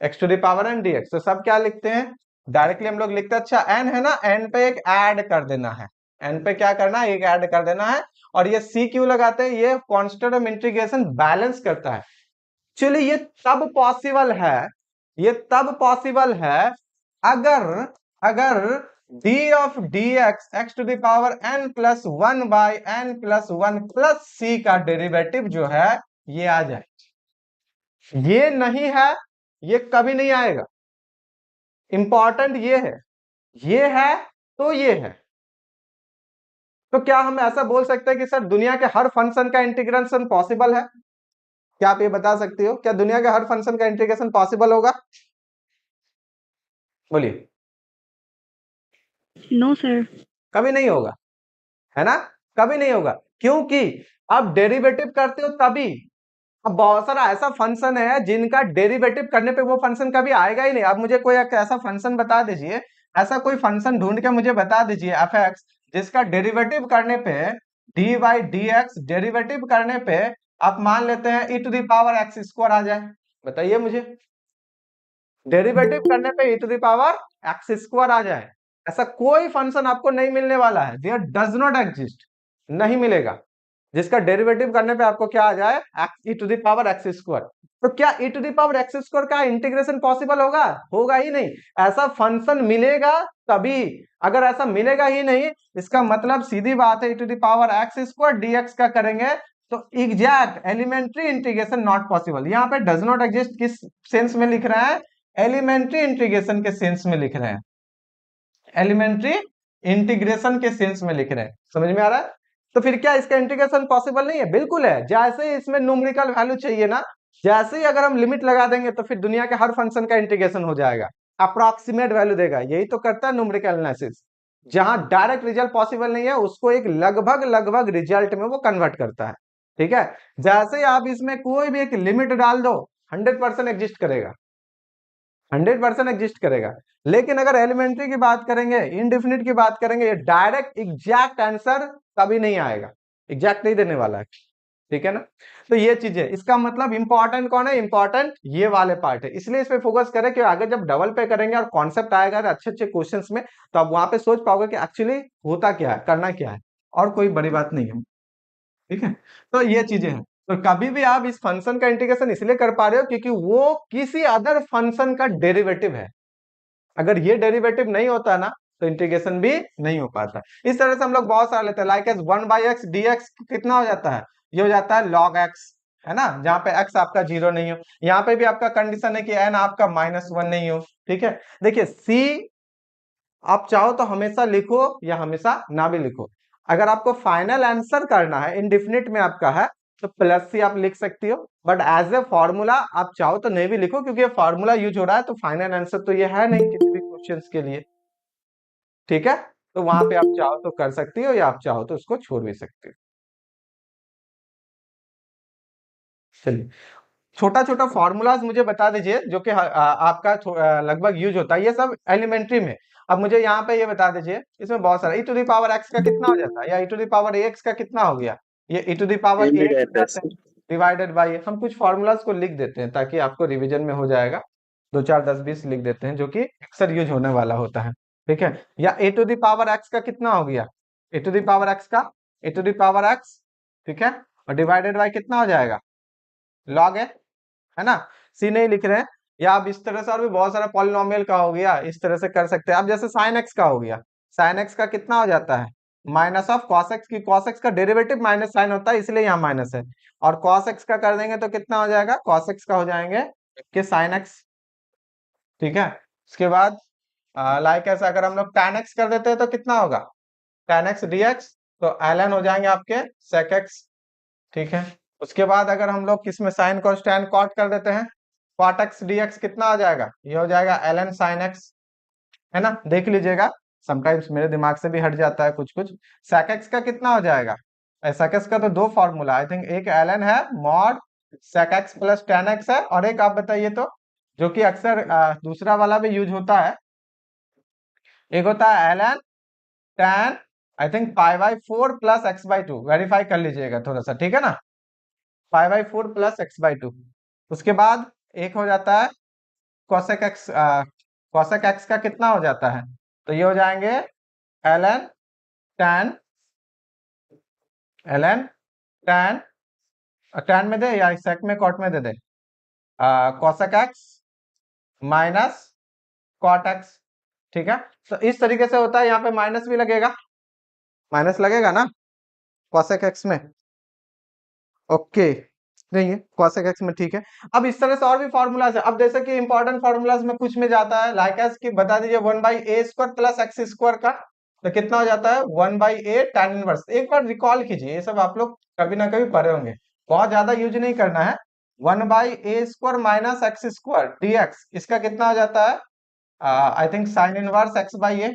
[SPEAKER 1] x to the power n dx, तो सब क्या लिखते हैं, डायरेक्टली हम लोग लिखते हैं, अच्छा n है ना, n पे एक ऐड कर देना है, n पे क्या करना है, एक ऐड कर देना है। और ये c क्यों लगाते हैं, ये कांस्टेंट ऑफ इंटीग्रेशन बैलेंस करता है। चलिए ये तब पॉसिबल है, ये तब पॉसिबल है अगर अगर d of dx x to the power n plus 1 by n plus 1 plus c का डेरिवेटिव जो है ये आ जाए। ये नहीं है, ये कभी नहीं आएगा। इंपॉर्टेंट ये है तो ये है। तो क्या हम ऐसा बोल सकते हैं कि सर दुनिया के हर फंक्शन का इंटीग्रेशन पॉसिबल है? क्या आप ये बता सकते हो, क्या दुनिया के हर फंक्शन का इंटीग्रेशन पॉसिबल होगा? बोलिए।
[SPEAKER 2] No sir.
[SPEAKER 1] कभी नहीं होगा, है ना, कभी नहीं होगा। क्योंकि अब डेरिवेटिव करते हो तभी। अब बहुत सारा ऐसा फंक्शन है जिनका डेरिवेटिव करने पे वो फंक्शन कभी आएगा ही नहीं। अब मुझे कोई एक ऐसा फंक्शन बता दीजिए, ऐसा कोई फंक्शन ढूंढ के मुझे बता दीजिए एफ एक्स, जिसका डेरिवेटिव करने पे d by d x, derivative करने पे आप मान लेते हैं e to the power x square आ जाए। बताइए मुझे, डेरिवेटिव करने पे e to the power x square आ जाए, ऐसा कोई फंक्शन आपको नहीं मिलने वाला है। देयर डज नॉट एग्जिस्ट, नहीं मिलेगा जिसका डेरिवेटिव करने पे आपको क्या आ जाए, x e to the power x square. तो क्या e to the power x square का इंटीग्रेशन पॉसिबल होगा? होगा ही नहीं। ऐसा फंक्शन मिलेगा तभी, अगर ऐसा मिलेगा ही नहीं, इसका मतलब सीधी बात है e to the power x square dx का करेंगे तो exact elementary integration not possible. यहाँ पे डज नॉट एग्जिस्ट किस सेंस में लिख रहे हैं? एलिमेंट्री इंटीग्रेशन के सेंस में लिख रहे हैं, एलिमेंट्री इंटीग्रेशन के सेंस में लिख रहे हैं। समझ में आ रहा है? तो फिर क्या इसका इंटीग्रेशन पॉसिबल नहीं है? बिल्कुल है। जैसे ही इसमें न्यूमेरिकल वैल्यू चाहिए ना, जैसे ही अगर हम लिमिट लगा देंगे तो फिर दुनिया के हर फंक्शन का इंटीग्रेशन हो जाएगा, अप्रोक्सीमेट वैल्यू देगा। यही तो करता है न्यूमेरिकल एनालिसिस। जहां डायरेक्ट रिजल्ट पॉसिबल नहीं है उसको एक लगभग लगभग रिजल्ट में वो कन्वर्ट करता है। ठीक है, जैसे ही आप इसमें कोई भी एक लिमिट डाल दो, 100% एग्जिस्ट करेगा, 100% एग्जिस्ट करेगा। लेकिन अगर एलिमेंट्री की बात करेंगे, इनडिफिनिट की बात करेंगे, ये डायरेक्ट एग्जैक्ट आंसर कभी नहीं आएगा, एग्जैक्ट नहीं देने वाला है। ठीक है ना? तो ये चीज है, इसका मतलब इंपॉर्टेंट कौन है? इंपॉर्टेंट ये वाले पार्ट है, इसलिए इस पे फोकस करें कि आगे जब डबल पे करेंगे और कॉन्सेप्ट आएगा अच्छे अच्छे क्वेश्चंस में, तो आप वहां पे सोच पाओगे कि एक्चुअली होता क्या है, करना क्या है, और कोई बड़ी बात नहीं है। ठीक है, तो ये चीजें हैं। तो कभी भी आप इस फंक्शन का इंटीग्रेशन इसलिए कर पा रहे हो क्योंकि वो किसी अदर फंक्शन का डेरिवेटिव है। अगर ये डेरिवेटिव नहीं होता ना तो इंटीग्रेशन भी नहीं हो पाता। इस तरह से हम लोग बहुत सारे लेते हैं, लाइक एज 1/x dx कितना हो जाता है? ये हो जाता है log x, है ना, जहां पे x आपका 0 नहीं हो। यहाँ पे भी आपका कंडीशन है कि n आपका -1 नहीं हो। ठीक है, देखिए c आप चाहो तो हमेशा लिखो या हमेशा ना भी लिखो। अगर आपको फाइनल आंसर करना है, इंडिफिनिट में आपका है, तो प्लस सी आप लिख सकती हो, बट एज ए फॉर्मूला आप चाहो तो नहीं भी लिखो, क्योंकि ये फॉर्मूला यूज हो रहा है, तो फाइनल आंसर तो ये है नहीं किसी भी क्वेश्चंस के लिए। ठीक है, तो वहां पे आप चाहो तो कर सकती हो या आप चाहो तो उसको छोड़ भी सकती हो। चलिए, छोटा छोटा फॉर्मूलाज मुझे बता दीजिए जो कि आपका लगभग यूज होता है, ये सब एलिमेंट्री में। अब मुझे यहाँ पे ये बता दीजिए, इसमें बहुत सारा, ई टू द पावर एक्स का कितना हो जाता है, या ई टू द पावर एक्स का कितना हो गया? ये ई टू द पावर
[SPEAKER 3] लिमिट है
[SPEAKER 1] एक्स डिवाइडेड बाई, हम कुछ फॉर्मूलाज को लिख देते हैं ताकि आपको रिवीजन में हो जाएगा। 2 4 10 20 लिख देते हैं जो कि अक्सर यूज होने वाला होता है। ठीक है, या ए टू द पावर एक्स का कितना हो गया? ए टू द पावर एक्स का, ए टू द पावर एक्स, ठीक है, और डिवाइडेड बाई कितना हो जाएगा? लॉग है ना, सी नहीं लिख रहे हैं। या आप इस तरह से, और भी बहुत सारा पॉलिनोमियल का हो गया, इस तरह से कर सकते हैं आप। जैसे साइन एक्स का हो गया, साइन एक्स का कितना हो जाता है? माइनस ऑफ कॉस एक्स की, कॉस एक्स का डेरिवेटिव माइनस साइन होता है इसलिए यहाँ माइनस है। और कॉस एक्स का कर देंगे तो कितना हो जाएगा? कॉस एक्स का हो जाएंगे के साइन एक्स। ठीक है, उसके बाद लाइक ऐसा अगर हम लोग tan एक्स कर देते हैं तो कितना होगा? tan एक्स dx, तो ln हो जाएंगे आपके sec एक्स। ठीक है, उसके बाद अगर हम लोग किसमें साइन cos tan cot कर देते हैं, cot x dx कितना हो जाएगा? ये हो जाएगा ln sin x, है ना, देख लीजिएगा, समटाइम्स मेरे दिमाग से भी हट जाता है कुछ कुछ। sec x का कितना हो जाएगा? sec x का तो दो फॉर्मूला आई थिंक, एक ln है mod sec x plus tan x है, और एक आप बताइए तो, जो कि अक्सर दूसरा वाला भी यूज होता है, एक होता है ln tan I think π/4 plus x/2, verify कर लीजिएगा थोड़ा सा, ठीक है ना, π/4 प्लस x/2। उसके बाद एक हो जाता है cosec x, cosec x का कितना हो जाता है? तो ये हो जाएंगे ln tan, ln tan, tan में दे या sec में cot में दे दे, cosec x minus cot x। ठीक है, तो इस तरीके से होता है, यहाँ पे माइनस भी लगेगा, माइनस लगेगा ना cosec x में, ओके, नहीं है cosec x में, ठीक है। अब इस तरह से और भी फॉर्मूलाज है। अब जैसे कि इंपॉर्टेंट फॉर्मूलाज में कुछ में जाता है, लाइक एस की बता दीजिए 1/a² प्लस एक्स स्क्वायर का, तो कितना हो जाता है? 1/a tan inverse. एक बार रिकॉल कीजिए, ये सब आप लोग कभी ना कभी पढ़े होंगे, बहुत ज्यादा यूज नहीं करना है। 1/a² minus x square dx, इसका कितना हो जाता है? I think sine inverse x/a।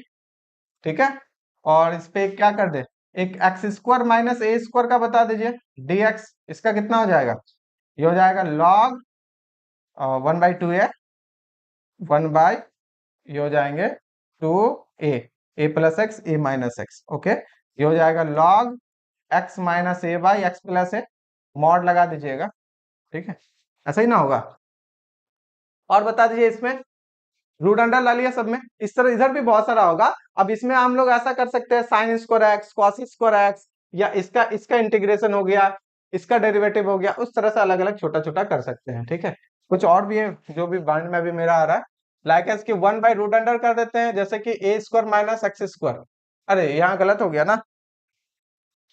[SPEAKER 1] ठीक है, और इस पे क्या कर दे, एक x square minus a square का बता दीजिए, dx इसका कितना हो जाएगा? ये हो जाएगा log 1/2a, 1 बाय, ये हो जाएंगे 2a, a plus x A minus x, okay. ये हो जाएगा log x minus A by x plus A, mod लगा दीजिएगा, ठीक है, ऐसा ही ना होगा? और बता दीजिए इसमें रूट अंडर ला लिया सब में, इस तरह इधर भी बहुत सारा होगा। अब इसमें हम लोग ऐसा कर सकते हैं sine square x, cos square x, या इसका इसका इंटीग्रेशन हो गया, इसका डेरिवेटिव हो गया, उस तरह से अलग अलग छोटा छोटा कर सकते हैं, ठीक है। कुछ और भी है जो भी माइंड में भी मेरा आ रहा है, लाइक इसकी 1/√अंडर कर देते हैं, जैसे कि ए स्क्वायर माइनस एक्स स्क्वायर। अरे यहाँ गलत हो गया ना,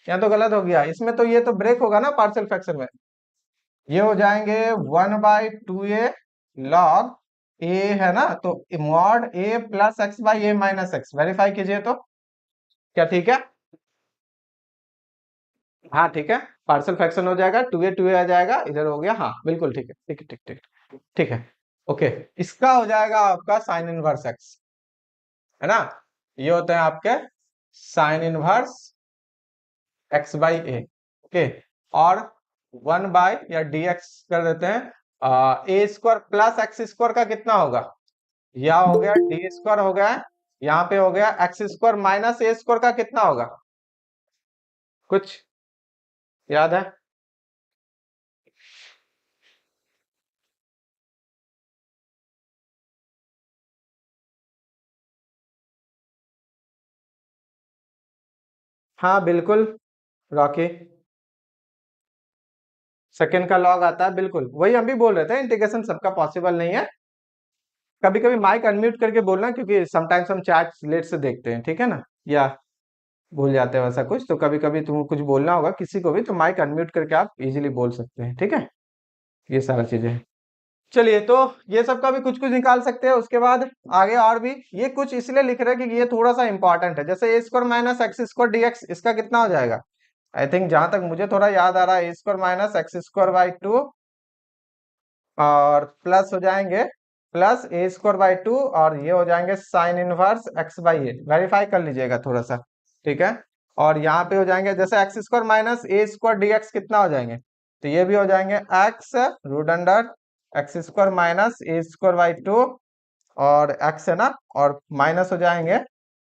[SPEAKER 1] यहाँ तो गलत हो गया, इसमें तो ये तो ब्रेक होगा ना पार्शियल फ्रैक्शन में। ये हो जाएंगे 1/2a लॉग ए, है ना, तो mod A plus x by A minus x, verify कीजिए तो क्या ठीक है? हाँ ठीक है, पार्शियल फ्रैक्शन हो जाएगा, 2a आ जाएगा, इधर हो गया, हाँ बिल्कुल ठीक है, ठीक है, ठीक ठीक ठीक है, ओके। इसका हो जाएगा आपका साइन इनवर्स एक्स, है ना, ये होते हैं आपके sine inverse x by A, okay. और 1 बाय या dx कर देते हैं, ए स्क्वायर प्लस एक्स स्क्वायर का कितना होगा? यह हो गया डी स्क्वायर हो गया, यहाँ पे हो गया x square minus a square का कितना होगा? कुछ याद है? हाँ बिल्कुल रॉकी, सेकंड का लॉग आता है, बिल्कुल वही हम भी बोल रहे थे, इंटीग्रेशन सबका पॉसिबल नहीं है। कभी कभी माइक अनम्यूट करके बोलना, क्योंकि समटाइम्स हम चैट लेट से देखते हैं, ठीक है ना, या भूल जाते हैं वैसा कुछ, तो कभी कभी तुमको कुछ बोलना होगा किसी को भी, तो माइक अनम्यूट करके आप इजीली बोल सकते हैं, ठीक है, ये सारा चीजें हैं। चलिए, तो ये सब का भी कुछ कुछ निकाल सकते हैं। उसके बाद आगे और भी ये कुछ इसलिए लिख रहे हैं कि ये थोड़ा सा इंपॉर्टेंट है, जैसे a square minus x square dx, इसका कितना हो जाएगा? आई थिंक जहां तक मुझे थोड़ा याद आ रहा है, a square minus x square by 2, और प्लस हो जाएंगे प्लस ए स्क्वायर बाई 2, और ये हो जाएंगे sine inverse x by A, verify कर लीजिएगा थोड़ा सा, ठीक है। और यहाँ पे हो जाएंगे जैसे x square minus a square dx कितना हो जाएंगे? तो ये भी हो जाएंगे x root under x square minus a square by 2, और एक्स है ना, और माइनस हो जाएंगे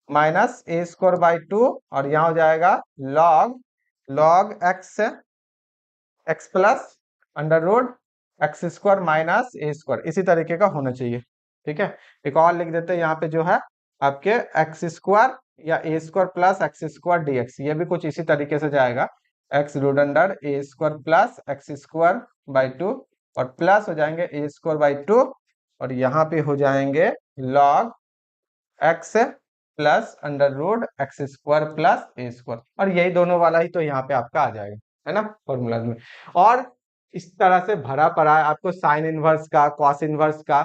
[SPEAKER 1] माइनस ए स्क्वायर बाई 2, और यहाँ हो जाएगा log log x x plus under root x square minus a square, इसी तरीके का होना चाहिए, ठीक है। एक और लिख देते हैं यहाँ पे जो है आपके एक्स स्क्वायर या a square plus x square dx, ये भी कुछ इसी तरीके से जाएगा, x root under a square plus x square by 2, और प्लस हो जाएंगे ए स्क्वायर बाई 2, और यहाँ पे हो जाएंगे log x plus under root x square plus a square, और यही दोनों वाला ही तो यहाँ पे आपका आ जाएगा, है ना, फॉर्मूला में। और इस तरह से भरा पड़ा है आपको साइन इनवर्स का, कॉस इनवर्स का।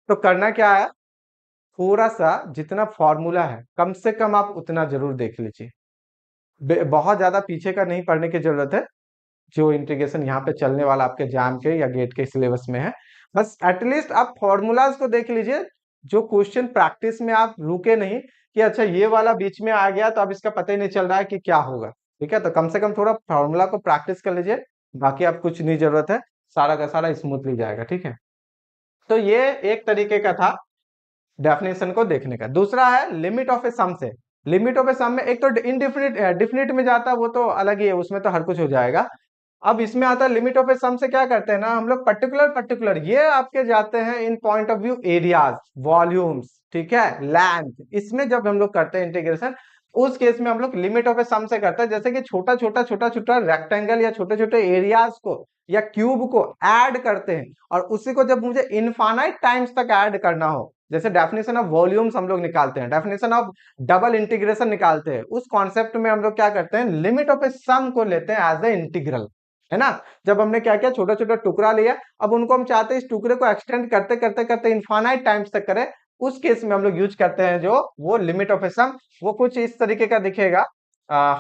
[SPEAKER 1] तो करना क्या है, थोड़ा सा जितना फॉर्मूला है कम से कम आप उतना जरूर देख लीजिए, बहुत ज्यादा पीछे का नहीं पढ़ने की जरूरत है। जो इंटीग्रेशन यहाँ पे चलने वाला आपके जाम के या गेट के सिलेबस में है, बस एटलीस्ट आप फॉर्मूलाज को देख लीजिए, जो क्वेश्चन प्रैक्टिस में आप रुके नहीं कि अच्छा ये वाला बीच में आ गया तो अब इसका पता ही नहीं चल रहा है कि क्या होगा, ठीक है। तो कम से कम थोड़ा फॉर्मूला को प्रैक्टिस कर लीजिए, बाकी आप कुछ नहीं जरूरत है, सारा का सारा स्मूथली जाएगा, ठीक है। तो ये एक तरीके का था डेफिनेशन को देखने का। दूसरा है लिमिट ऑफ ए सम से। लिमिट ऑफ ए सम में एक तो इनडिफिनिट डिफिनिट में जाता है, वो तो अलग ही है, उसमें तो हर कुछ हो जाएगा। अब इसमें आता है लिमिट ऑफ ए सम से, क्या करते हैं ना हम लोग, पर्टिकुलर पर्टिकुलर ये आपके जाते हैं in point of view areas, volumes, ठीक है, लेंथ, इसमें जब हम लोग करते हैं इंटीग्रेशन, उस केस में हम लोग लिमिट ऑफ ए सम से करते हैं, जैसे कि छोटा छोटा छोटा छोटा रेक्टेंगल या छोटे छोटे एरियाज को या क्यूब को ऐड करते हैं, और उसी को जब मुझे इनफाइनाइट टाइम्स तक ऐड करना हो, जैसे डेफिनेशन ऑफ वॉल्यूम्स हम लोग निकालते हैं, डेफिनेशन ऑफ डबल इंटीग्रेशन निकालते हैं, उस कॉन्सेप्ट में हम लोग क्या करते हैं, लिमिट ऑफ ए सम को लेते हैं एज ए इंटीग्रल, है ना। जब हमने क्या किया, छोटा छोटा टुकड़ा लिया, अब उनको हम चाहते हैं इस टुकड़े को एक्सटेंड करते करते करते इनफाइनाइट टाइम्स तक करें, उस केस में हम लोग यूज करते हैं जो वो लिमिट ऑफ ए सम। वो कुछ इस तरीके का दिखेगा,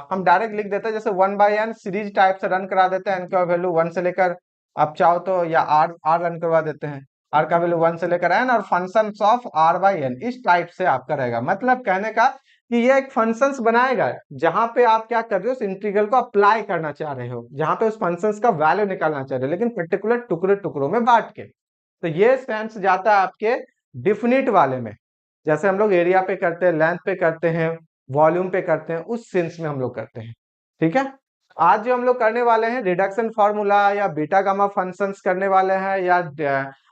[SPEAKER 1] हम डायरेक्ट लिख देते हैं, जैसे 1/n सीरीज टाइप से रन करा देते हैं, n का वैल्यू 1 से लेकर आप चाहो तो, या r रन करवा देते हैं, r का वैल्यू 1 से लेकर n, और फंक्शन ऑफ r/n, इस टाइप से आपका रहेगा। मतलब कहने का कि ये एक फंक्शंस बनाएगा जहां पे आप क्या कर रहे हो, उस इंटीग्रल को अप्लाई करना चाह रहे हो, जहां पे उस फंक्शंस का वैल्यू निकालना चाह रहे हो, लेकिन पर्टिकुलर टुकड़े टुकड़ों में बांट के। तो ये सेंस जाता है आपके डिफिनिट वाले में, जैसे हम लोग एरिया पे करते हैं, लेंथ पे करते हैं, वॉल्यूम पे करते हैं, उस सेंस में हम लोग करते हैं। ठीक है, आज जो हम लोग करने वाले हैं रिडक्शन फार्मूला या बीटा गामा फंक्शंस करने वाले हैं, या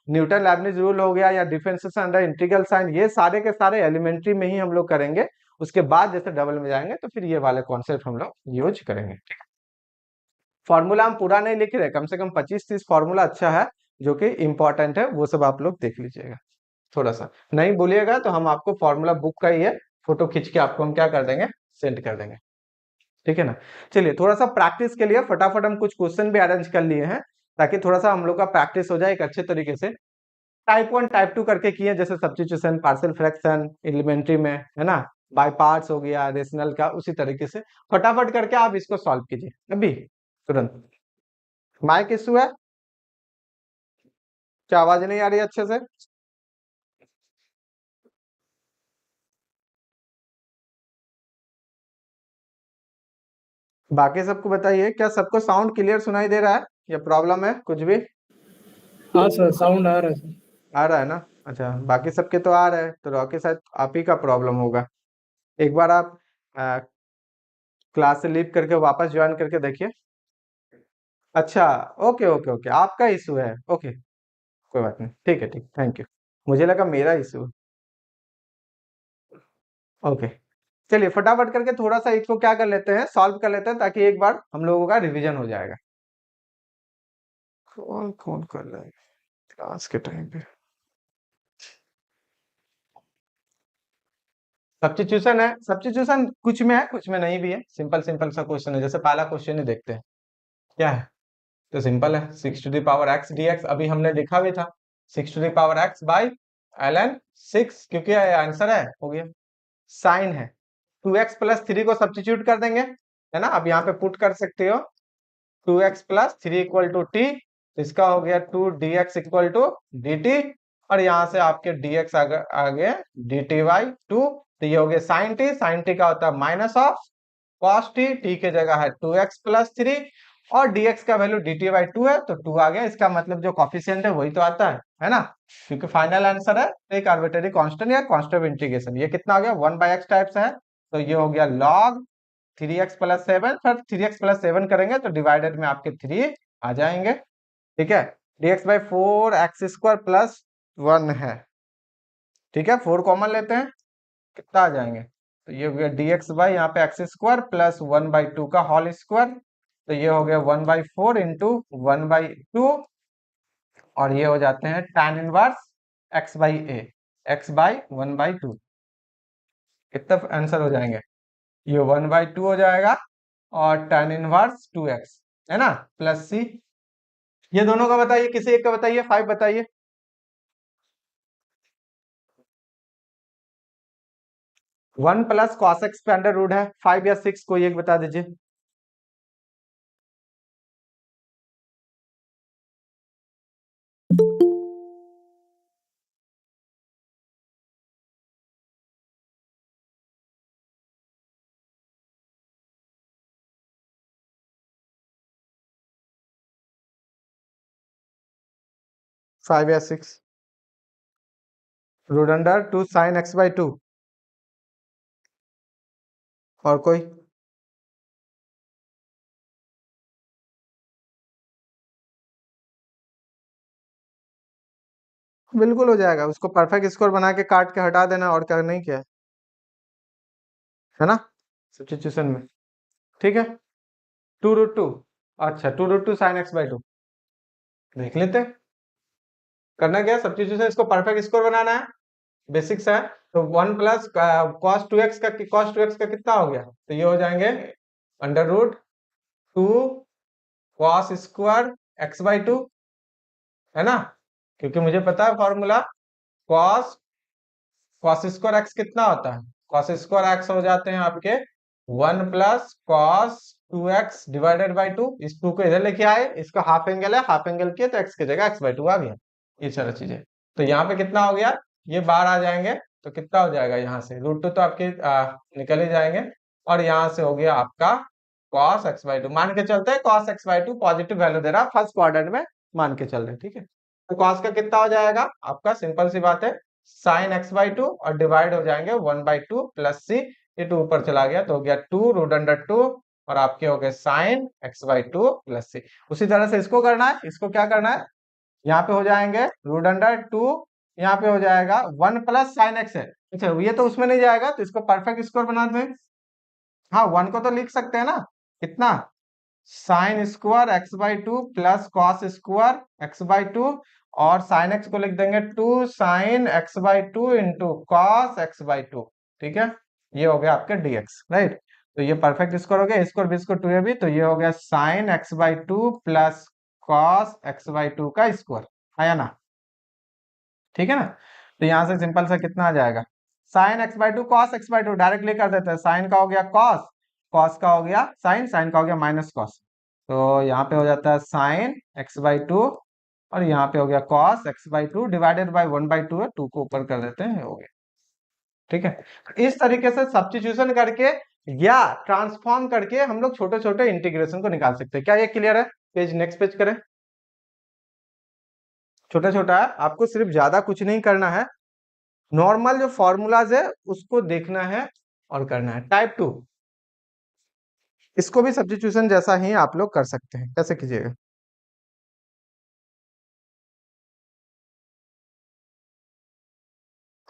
[SPEAKER 1] न्यूटन लैबनिज रूल हो गया, या डिफरेंशिएशन अंडर इंटीग्रल साइन, ये सारे के सारे एलिमेंट्री में ही हम लोग करेंगे। उसके बाद जैसे डबल में जाएंगे तो फिर ये वाले कॉन्सेप्ट हम लोग यूज करेंगे। फॉर्मूला हम पूरा नहीं लिख रहे, कम से कम 25-30 फॉर्मूला अच्छा है जो कि इंपॉर्टेंट है, वो सब आप लोग देख लीजिएगा। थोड़ा सा नहीं बोलिएगा तो हम आपको फॉर्मूला बुक का ही है, फोटो खींच के आपको हम क्या कर देंगे, सेंड कर देंगे। ठीक है ना। चलिए थोड़ा सा प्रैक्टिस के लिए फटाफट हम कुछ क्वेश्चन भी अरेंज कर लिए हैं, ताकि थोड़ा सा हम लोग का प्रैक्टिस हो जाए एक अच्छे तरीके से। टाइप 1 टाइप 2 करके किए, जैसे सब्स्टिट्यूशन, पार्शियल फ्रैक्शन एलिमेंट्री में, है ना, बाय पार्ट्स हो गया, रेशनल का, उसी तरीके से फटाफट करके आप इसको सॉल्व कीजिए अभी तुरंत। माइक इशू है क्या, आवाज नहीं आ रही अच्छे से? बाकी सबको बताइए, क्या सबको साउंड क्लियर सुनाई दे रहा है या प्रॉब्लम है कुछ भी?
[SPEAKER 3] हाँ सर, साउंड आ रहा है सर।
[SPEAKER 1] आ रहा है ना, अच्छा, बाकी सबके तो आ रहा है, तो रॉकी शायद आप ही का प्रॉब्लम होगा। एक बार आप क्लास से लीव करके वापस ज्वाइन करके देखिए। अच्छा, ओके ओके ओके, आपका इशू है, ओके, कोई बात नहीं, ठीक है, ठीक, थैंक यू। मुझे लगा मेरा इशू। ओके, चलिए फटाफट करके थोड़ा सा इसको क्या कर लेते हैं, सॉल्व कर लेते हैं, ताकि एक बार हम लोगों का रिवीजन हो जाएगा। कौन कौन कर रहा है क्लास के टाइम पे? सब्स्टिट्यूशन है, सब्स्टिट्यूशन कुछ में है कुछ में नहीं भी है, सिंपल सिंपल सा क्वेश्चन है, जैसे पहला क्वेश्चन ही देखते हैं क्या है। तो सिंपल है, 6 to the power x dx, अभी हमने लिखा भी था 6 to the power x by ln 6, क्योंकि आंसर है, हो गया। साइन है, 2x+3 को सब्स्टिट्यूट कर देंगे, है ना, अब यहाँ पे पुट कर सकते हो 2x+3 इक्वल टू टी, इसका हो गया 2dx इक्वल टू dt, और यहाँ से आपके dx आ गया dt/2, तो ये हो गया sin t का होता है माइनस ऑफ cos t के जगह है 2x+3, और dx का वैल्यू dt/2 है, तो 2 आ गया, इसका मतलब जो कॉफिशिएंट है वही तो आता है ना, क्योंकि फाइनल आंसर है एक आर्बिट्रेरी कांस्टेंट या कांस्टेंट इंटीग्रेशन। ये कितना हो गया, 1/x टाइप से है, तो ये हो गया log 3x+7, फिर 3x+7 करेंगे तो डिवाइडेड में आपके 3 आ जाएंगे। ठीक है, dx/4 x² प्लस 1 है, ठीक है, 4 कॉमन लेते हैं, कितना आ जाएंगे, तो ये हो गया dx/ यहाँ पे x² प्लस 1/2 का होल स्क्वायर, तो ये हो गया 1/4 इंटू 1/2, और ये हो जाते हैं tan इनवर्स x/a, x/1/2, कितना आंसर हो जाएंगे, ये 1/2 हो जाएगा, और tan इनवर्स 2x, है ना, प्लस c। ये दोनों का बताइए, किसी एक का बताइए, 5 बताइए। 1 प्लस cos x पे अंडर रूट है, 5 या 6 कोई एक बता दीजिए। फाइव या 6, रूट अंडर 2 साइन x/2, और कोई? बिल्कुल हो जाएगा, उसको परफेक्ट स्कोर बना के काट के हटा देना, और क्या, नहीं क्या है ना, सब्स्टिट्यूशन में। ठीक है, 2√2, अच्छा 2√2 साइन x/2 देख लेते हैं, करना क्या है, सब्स्टिट्यूशन, इसको परफेक्ट स्कोर बनाना है, बेसिक्स है, तो 1 प्लस cos 2x का कितना हो गया, तो ये हो जाएंगे under root 2 cos square x/2, है ना, क्योंकि मुझे पता है फॉर्मूला, cos स्क्वायर x कितना होता है, cos स्क्वायर x हो जाते हैं आपके 1 plus cos 2x divided by 2, इस 2 को इधर लेके आए, इसका हाफ एंगल है, हाफ एंगल किया तो x की जगह x/2 आ गया, ये सारी चीजें, तो यहाँ पे कितना हो गया, ये बाहर आ जाएंगे, तो कितना हो जाएगा यहाँ से √2 तो आपके निकल ही जाएंगे, और यहाँ से हो गया आपका cos x/2। मान के चलते हैं cos x/2 पॉजिटिव वैल्यू दे रहा फर्स्ट क्वाड्रेंट में, मान के चल रहे हैं, ठीक है। तो cos का कितना हो जाएगा आपका, सिंपल सी बात है, sin x/2 और डिवाइड हो जाएंगे 1/2 प्लस c, ये 2 ऊपर चला गया तो हो गया 2√2 और आपके हो गए sin x/2 प्लस c। उसी तरह से इसको करना है, इसको क्या करना है, यहाँ पे हो जाएंगे √2, यहाँ पे हो जाएगा 1 प्लस साइन एक्स है, अच्छा ये तो उसमें नहीं जाएगा तो इसको परफेक्ट स्क्वायर बना दें। हाँ 1 को तो लिख सकते हैं ना, कितना, sine square x/2 plus cos square x/2, और साइन एक्स को लिख देंगे 2 sign x/2 into cos x/2, ठीक है। ये हो गया आपका dx, राइट। तो ये परफेक्ट स्क्वायर हो गया, स्क्वायर भी इसको 2 है भी, तो ये हो गया sign x/2 plus cos x/2 का स्क्वायर, आया ना, ठीक है ना। तो यहां से सिंपल सा कितना आ जाएगा, sign x/2 cos x/2 directly कर देते हैं, साइन का हो गया कॉस, कॉस का हो गया साइन, साइन का हो गया माइनस कॉस, तो यहाँ पे हो जाता है साइन x/2 और यहाँ पे हो गया cos x/2 डिवाइडेड बाय 1/2 है, 2 को ऊपर कर देते हैं, हो गया, ठीक है। इस तरीके से सब्स्टिट्यूशन करके या ट्रांसफॉर्म करके हम लोग छोटे छोटे इंटीग्रेशन को निकाल सकते हैं। क्या ये क्लियर है? पेज नेक्स्ट पेज करें। छोटा छोटा है, आपको सिर्फ ज्यादा कुछ नहीं करना है, नॉर्मल जो फॉर्मूलाज है उसको देखना है और करना है। टाइप 2 इसको भी सब्स्टिट्यूशन जैसा ही आप लोग कर सकते हैं, कैसे कीजिएगा,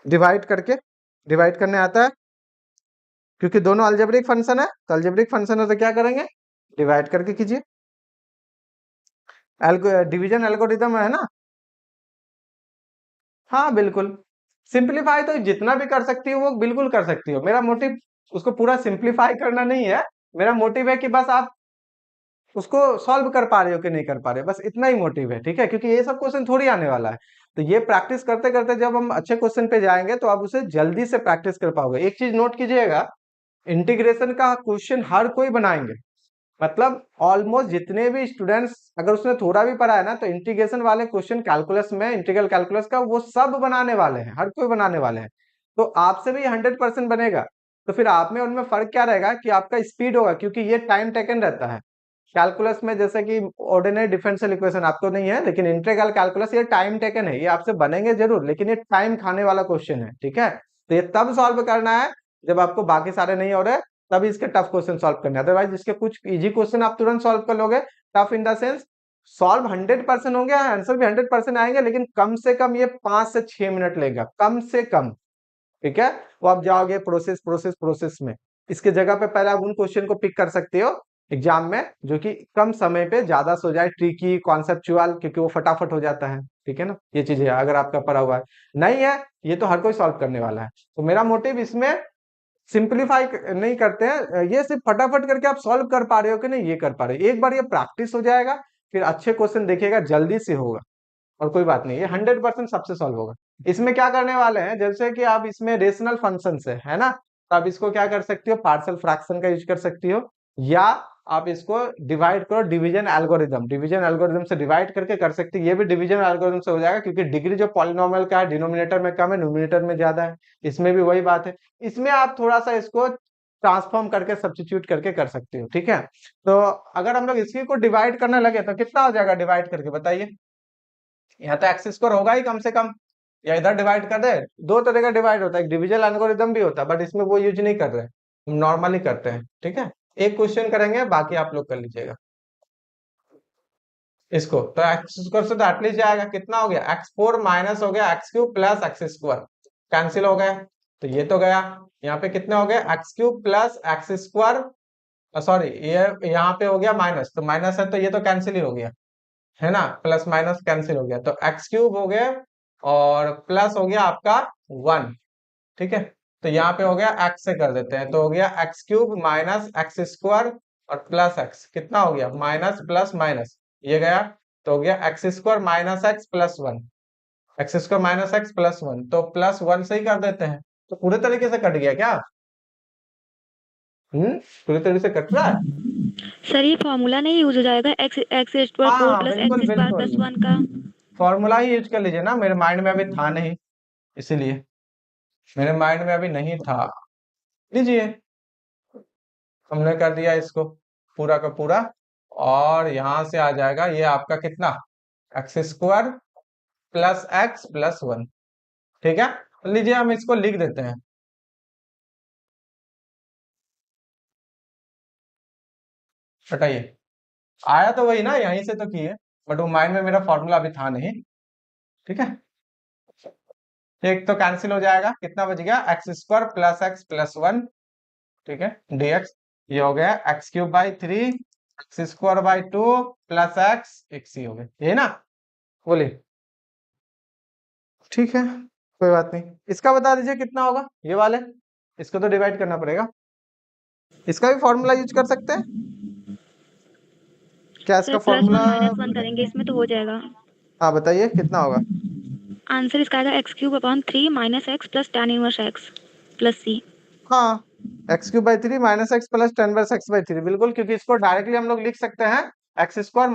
[SPEAKER 1] डिवाइड करके, डिवाइड करने आता है क्योंकि दोनों अलजेब्रिक फंक्शन है, तो अलजेब्रिक फंक्शन है तो क्या करेंगे, डिवाइड करके कीजिए। डिवीजन एल्गोरिथम है ना, हाँ बिल्कुल, सिंप्लीफाई तो जितना भी कर सकती हो वो बिल्कुल कर सकती हो, मेरा मोटिव उसको पूरा सिंप्लीफाई करना नहीं है, मेरा मोटिव है कि बस आप उसको सॉल्व कर पा रहे हो कि नहीं कर पा रहे हो, बस इतना ही मोटिव है, ठीक है। क्योंकि ये सब क्वेश्चन थोड़ी आने वाला है, तो ये प्रैक्टिस करते करते जब हम अच्छे क्वेश्चन पे जाएंगे तो आप उसे जल्दी से प्रैक्टिस कर पाओगे। एक चीज नोट कीजिएगा, इंटीग्रेशन का क्वेश्चन हर कोई बनाएंगे, मतलब ऑलमोस्ट जितने भी स्टूडेंट्स अगर उसने थोड़ा भी पढ़ा है ना, तो इंटीग्रेशन वाले क्वेश्चन कैलकुलस में, इंटीग्रल कैलकुलस का वो सब बनाने वाले हैं, हर कोई बनाने वाले हैं, तो आपसे भी 100% बनेगा। तो फिर आप में उनमें फर्क क्या रहेगा कि आपका स्पीड होगा, क्योंकि ये टाइम टेकन रहता है। कैलकुलस में जैसे कि ऑर्डिनरी डिफरेंशियल इक्वेशन आपको नहीं है, लेकिन इंटीग्रल कैलकुलस ये टाइम टेकन है, ये आपसे बनेंगे जरूर, लेकिन ये टाइम खाने वाला क्वेश्चन है, ठीक है। तो ये तब सॉल्व करना है जब आपको बाकी सारे नहीं हो रहे, तभी इसके टफ क्वेश्चन सॉल्व करने, अदरवाइज इसके कुछ इजी क्वेश्चन आप तुरंत सॉल्व कर लोगे। Tough in the sense solve 100% होंगे, आंसर भी 100% आएंगे, लेकिन कम से कम ये 5 से 6 मिनट लेगा, कम से कम, ठीक है। वो आप जाओगे प्रोसेस प्रोसेस प्रोसेस में, इसके जगह पे पहले आप उन क्वेश्चन को पिक कर सकते हो एग्जाम में जो कि कम समय पे ज्यादा सो जाए, ट्रिकी कॉन्सेप्चुअल, क्योंकि वो फटाफट हो जाता है, ठीक है ना। ये चीज है, अगर आपका पढ़ा हुआ है, नहीं है ये तो हर कोई सॉल्व करने वाला है। तो मेरा मोटिव इसमें सिंप्लीफाई नहीं करते हैं, ये सिर्फ फटाफट करके आप सॉल्व कर पा रहे हो कि नहीं ये कर पा रहे हो, एक बार ये प्रैक्टिस हो जाएगा, फिर अच्छे क्वेश्चन देखिएगा जल्दी से होगा, और कोई बात नहीं, ये 100% सबसे सॉल्व होगा। इसमें क्या करने वाले हैं, जैसे कि आप इसमें रेशनल फंक्शन है ना, तो आप इसको क्या कर सकती हो, पार्शियल फ्रैक्शन का यूज कर सकती हो, या आप इसको डिवाइड करो डिवीजन एल्गोरिदम, डिवीजन एल्गोरिदम से डिवाइड करके कर सकती है, ये भी डिवीजन एल्गोरिदम से हो जाएगा, क्योंकि डिग्री जो पॉलिनोमियल का है डिनोमिनेटर में कम है, न्यूमिनेटर में ज्यादा है, इसमें भी वही बात है। इसमें आप थोड़ा सा इसको ट्रांसफॉर्म करके सब्स्टिट्यूट करके कर सकते हो, ठीक है। तो अगर हम लोग इसी को डिवाइड करने लगे तो कितना हो जाएगा डिवाइड करके, बताइए। यहाँ तो एक्स स्क्वायर होगा ही कम से कम, या इधर डिवाइड कर दे, दो तरह का डिवाइड होता है, एक डिविजन एल्गोरिदम भी होता है, बट इसमें वो यूज नहीं कर रहे, हम नॉर्मली करते हैं, ठीक है। एक क्वेश्चन करेंगे, बाकी आप लोग कर लीजिएगा इसको। तो एक्स स्क्वायर से तो एटलीस्ट जाएगा, कितना हो गया, x4 माइनस हो गया x³ plus x square, cancel हो गया, तो ये तो गया। यहाँ पे कितने हो गए, x³ plus x square, sorry ये यहाँ पे हो गया माइनस, तो माइनस है तो ये तो कैंसिल ही हो गया, है ना, प्लस माइनस कैंसिल हो गया, तो x³ हो गया और प्लस हो गया आपका 1, ठीक है। तो यहाँ पे हो गया x से कर देते हैं, तो हो गया x³ माइनस एक्स स्क्वायर और प्लस x, कितना हो गया, माइनस प्लस माइनस ये गया, तो हो गया x square minus x plus 1, x square minus x plus 1, तो प्लस 1 से ही कर देते हैं, तो पूरे तरीके से कट गया क्या, पूरे तरीके से कट रहा है।
[SPEAKER 2] सर ये फॉर्मूला नहीं यूज हो जाएगा, एक्स एक्स स्क्वायर 4
[SPEAKER 1] हाँ
[SPEAKER 2] प्लस
[SPEAKER 1] बिल्कुल
[SPEAKER 2] एक्स स्क्वायर
[SPEAKER 1] बिल्कुल,
[SPEAKER 2] प्लस 1 का।
[SPEAKER 1] फॉर्मूला ही यूज कर लीजिए ना, मेरे माइंड में अभी था नहीं इसीलिए। मेरे माइंड में अभी नहीं था। लीजिए, हमने कर दिया इसको पूरा का पूरा, और यहां से आ जाएगा ये आपका कितना, x square plus x plus one. ठीक है, लीजिए हम इसको लिख देते हैं। हटाइए, आया तो वही ना, यहीं से तो किए, बट वो माइंड में मेरा फॉर्मूला अभी था नहीं। ठीक है, एक तो कैंसिल हो जाएगा, कितना बच गया, एक्स स्क्वायर प्लस वन। ठीक है, dx, ये हो गया x cube by three x square by two plus x, x ही हो गया, ये ना, बोलिए। ठीक है, कोई बात नहीं, इसका बता दीजिए कितना होगा, ये वाले, इसको तो डिवाइड करना पड़ेगा, इसका भी फॉर्मूला यूज कर सकते हैं क्या,
[SPEAKER 2] सर
[SPEAKER 1] इसका
[SPEAKER 2] plus
[SPEAKER 1] formula?
[SPEAKER 2] One minus one करेंगे इसमें तो हो जाएगा।
[SPEAKER 1] हाँ बताइए कितना होगा।
[SPEAKER 2] आंसर इसका आएगा x cube upon three minus x plus tan inverse x plus c.
[SPEAKER 1] हाँ, x cube by three minus x plus tan inverse x by three, बिल्कुल, क्योंकि इसको डायरेक्टली हम लोग लिख सकते हैं x square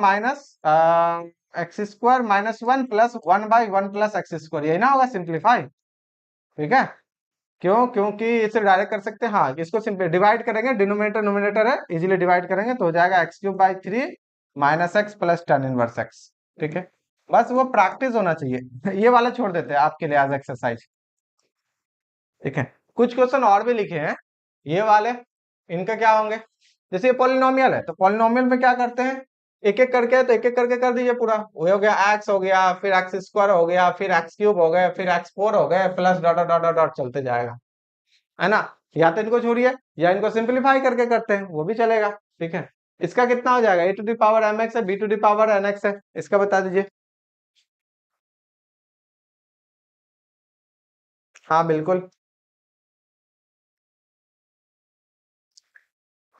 [SPEAKER 1] minus one plus one by one plus x square, यही ना होगा सिंप्लीफाई। ठीक है, क्यों, क्योंकि इसे डायरेक्ट कर सकते हैं, हाँ इसको सिंपली डिवाइड करेंगे, डिनोमिनेटर नोमिनेटर है, इजीली डिवाइड करेंगे तो हो जाएगा x cube by three minus x plus tan inverse x. ठीक है, बस वो प्रैक्टिस होना चाहिए। ये वाला छोड़ देते हैं आपके लिए एज एक्सरसाइज। ठीक है, कुछ क्वेश्चन और भी लिखे हैं ये वाले, इनका क्या होंगे, जैसे ये पॉलिनोमियल है तो पॉलिनोमियल में क्या करते हैं, एक एक करके, तो एक एक करके कर दीजिए पूरा, वो हो गया एक्स हो गया, फिर एक्स स्क्वायर हो गया, फिर एक्स क्यूब हो गया, फिर एक्स फोर हो गए, plus dot dot dot dot चलते जाएगा, है ना। या तो इनको छोड़िए, या इनको सिंप्लीफाई करके करते हैं, वो भी चलेगा। ठीक है, इसका कितना हो जाएगा, a to the power m x है, b to the power n x है, इसका बता दीजिए। हाँ बिल्कुल,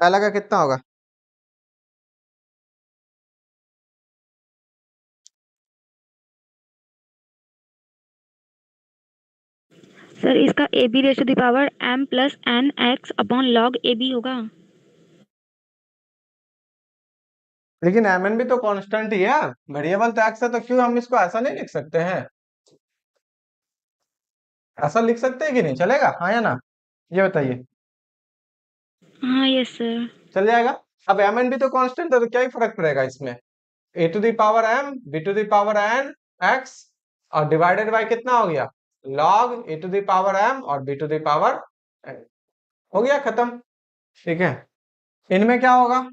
[SPEAKER 1] पहला का कितना होगा,
[SPEAKER 2] सर इसका a b raise to the power m plus n x upon log a b होगा।
[SPEAKER 1] लेकिन एम एन भी तो कांस्टेंट ही है, वेरिएबल तो एक्स है, तो क्यों हम इसको ऐसा नहीं लिख सकते हैं, ऐसा लिख सकते हैं कि नहीं, चलेगा हाँ या ना, ये बताइए।
[SPEAKER 2] हाँ यस सर।
[SPEAKER 1] चल जाएगा, अब एम एन भी तो कांस्टेंट है, तो क्या ही फर्क पड़ेगा इसमें, a to the power m b to the power n x, और डिवाइडेड बाय कितना हो गया, log a to the power m और b to the power n, हो गया खत्म। ठीक है, इनमें क्या होगा,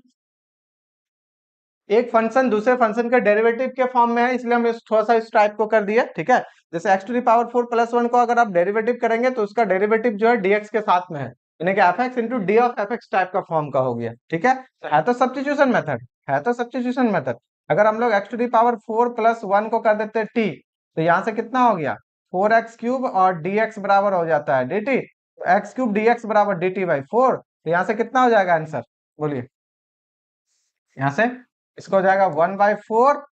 [SPEAKER 1] एक फंक्शन दूसरे फंक्शन के डेरिवेटिव के फॉर्म में है, इसलिए हम थोड़ा सा इस टाइप को कर दिया। ठीक है, जैसे x to the power four plus one को अगर आप डेरिवेटिव करेंगे तो उसका डेरिवेटिव जो है डीएक्स के साथ में है, यानी कि F x into d of f x type का फॉर्म का हो गया। ठीक है तो सब्स्टिट्यूशन मेथड, है तो सब्स्टिट्यूशन मेथड। अगर हम लोग x to the power four plus one को कर देते टी, तो यहाँ से कितना हो गया, फोर एक्स क्यूब और डी एक्स बराबर हो जाता है D T, x cube D x बराबर डी टी बाई फोर, तो यहाँ से कितना हो जाएगा आंसर, बोलिए। यहाँ से इसको हो जाएगा वन बाई फोर,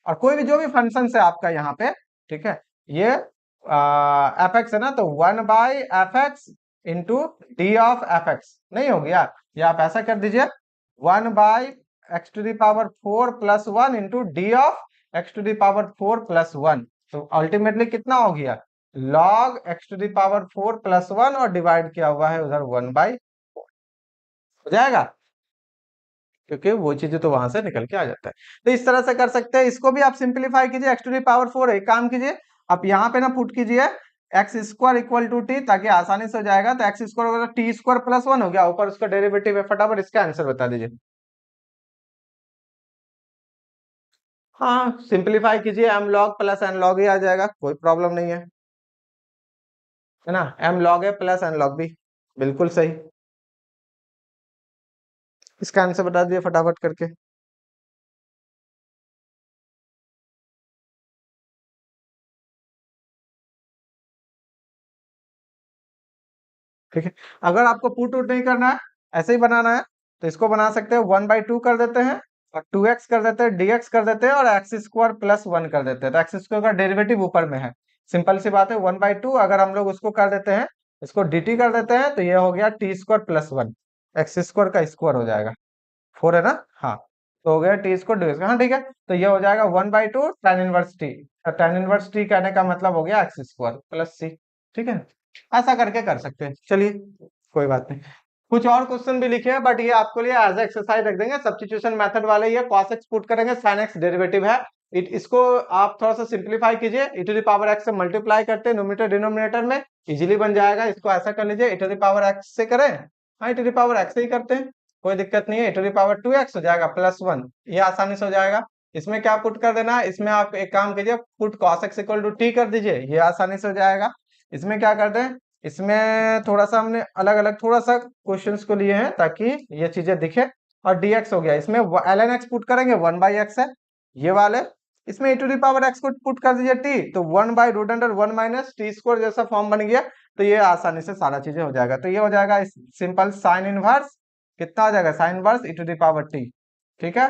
[SPEAKER 1] और कोई भी जो भी फंक्शन है आपका यहाँ पे, ठीक है, ये एफ एक्स है ना, तो one by f x into d of f x, नहीं हो गया, या आप ऐसा कर दीजिए, one by x to the power four plus one into d of x to the power four plus one, तो अल्टीमेटली कितना हो गया, log x to the power four plus one, और डिवाइड किया हुआ है उधर वन बाई, हो जाएगा, क्योंकि वो चीजें तो वहां से निकल के आ जाता है। तो इस तरह से कर सकते हैं, इसको भी आप सिंप्लीफाई कीजिए, x to the power four, एक काम कीजिए आप यहाँ पे ना पुट कीजिए x square equal to t, ताकि आसानी से हो जाएगा, तो एक्स स्क्वायर होगा टी स्क्वायर प्लस वन हो गया, ऊपर उसका डेरिवेटिव है, फटाफट इसका आंसर बता दीजिए। हाँ सिंप्लीफाई कीजिए, m log plus n log ही आ जाएगा, कोई प्रॉब्लम नहीं है ना, एम लॉग है प्लस एन लॉग भी, बिल्कुल सही, इसका आंसर बता दिए फटाफट करके। ठीक है, अगर आपको पुट उट नहीं करना है, ऐसे ही बनाना है, तो इसको बना सकते हैं, वन बाई टू कर देते हैं, और टू एक्स कर देते हैं, डीएक्स कर देते हैं, और एक्स स्क्वायर प्लस वन कर देते हैं, तो एक्स स्क्वायर का डेरिवेटिव ऊपर में है, सिंपल सी बात है, वन बाई टू अगर हम लोग उसको कर देते हैं, इसको dt कर देते हैं, तो ये हो गया T square plus one, x square का स्क्वायर हो जाएगा, फोर है ना, हाँ, तो हो गया टी स्क्वायर डी, हाँ ठीक है, तो ये हो जाएगा one by two tan inverse T, tan inverse T कहने का मतलब हो गया एक्स स्क्वायर प्लस सी। ठीक है, ऐसा करके कर सकते हैं। चलिए कोई बात नहीं, कुछ और क्वेश्चन भी लिखे हैं बट ये आपके लिए एज एक्सरसाइज रख देंगे। सब्स्टिट्यूशन मेथड वाले ये cos x पुट करेंगे, sin x डेरिवेटिव है। इसको आप थोड़ा सा सिंप्लीफाई कीजिए, e to the power x से मल्टीप्लाई करते हैं न्यूमरेटर डिनोमिनेटर में, इजीली बन जाएगा। इसको ऐसा कर लीजिए, e to the power x से करें, हाँ e to the power x से ही करते हैं, कोई दिक्कत नहीं है। e to the power 2x हो जाएगा +1, ये आसानी से हो जाएगा। इसमें क्या पुट कर देना है, इसमें आप एक काम कीजिए, put cos x equal to t कर दीजिए, ये आसानी से हो जाएगा। इसमें क्या कर दें, इसमें थोड़ा सा हमने अलग अलग थोड़ा सा क्वेश्चंस को लिए हैं ताकि ये चीजें दिखे। और dx हो गया, इसमें ln x पुट करेंगे, 1/x है ये वाले। इसमें e to the power x को पुट कर दीजिए t, तो 1/√1 माइनस टी स्क्वायर जैसा फॉर्म बन गया। तो ये आसानी से सारा चीजें हो जाएगा। तो ये हो जाएगा सिंपल साइन इनवर्स, कितना हो जाएगा sine inverse e to the power t, ठीक है,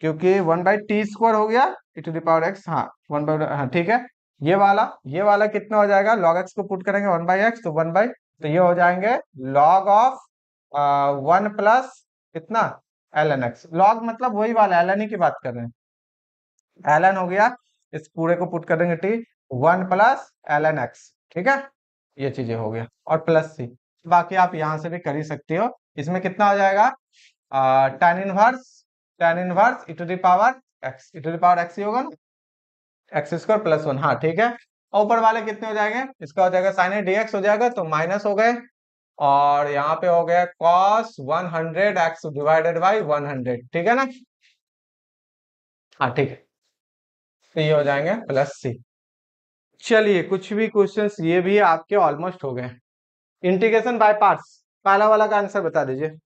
[SPEAKER 1] क्योंकि 1/t² हो गया e to the power x, हाँ 1/, हाँ ठीक है। ये वाला कितना हो जाएगा, log x को पुट करेंगे 1/x, तो 1/, तो ये हो जाएंगे log ऑफ 1 प्लस कितना ln x। log मतलब वही वाला ln ही की बात कर रहे हैं, ln हो गया, इस पूरे को पुट कर देंगे t, 1 प्लस ln x, ठीक है, ये चीजें हो गया, और प्लस c। बाकी आप यहां से भी कर ही सकते हो। इसमें कितना हो जाएगा, tan inverse e to the power x, e to the power x ही होगा ना, x² +1, हाँ ठीक है। और ऊपर वाले कितने हो जाएंगे, इसका हो जाएगा sin a dx हो जाएगा, तो माइनस हो गए, और यहाँ पे हो गया cos 100x डिवाइडेड बाई 100, ठीक है ना, हाँ ठीक है, तो ये हो जाएंगे +c। चलिए कुछ भी क्वेश्चंस ये भी आपके ऑलमोस्ट हो गए। इंटीग्रेशन बाय पार्ट्स, पहला वाला का आंसर बता दीजिए।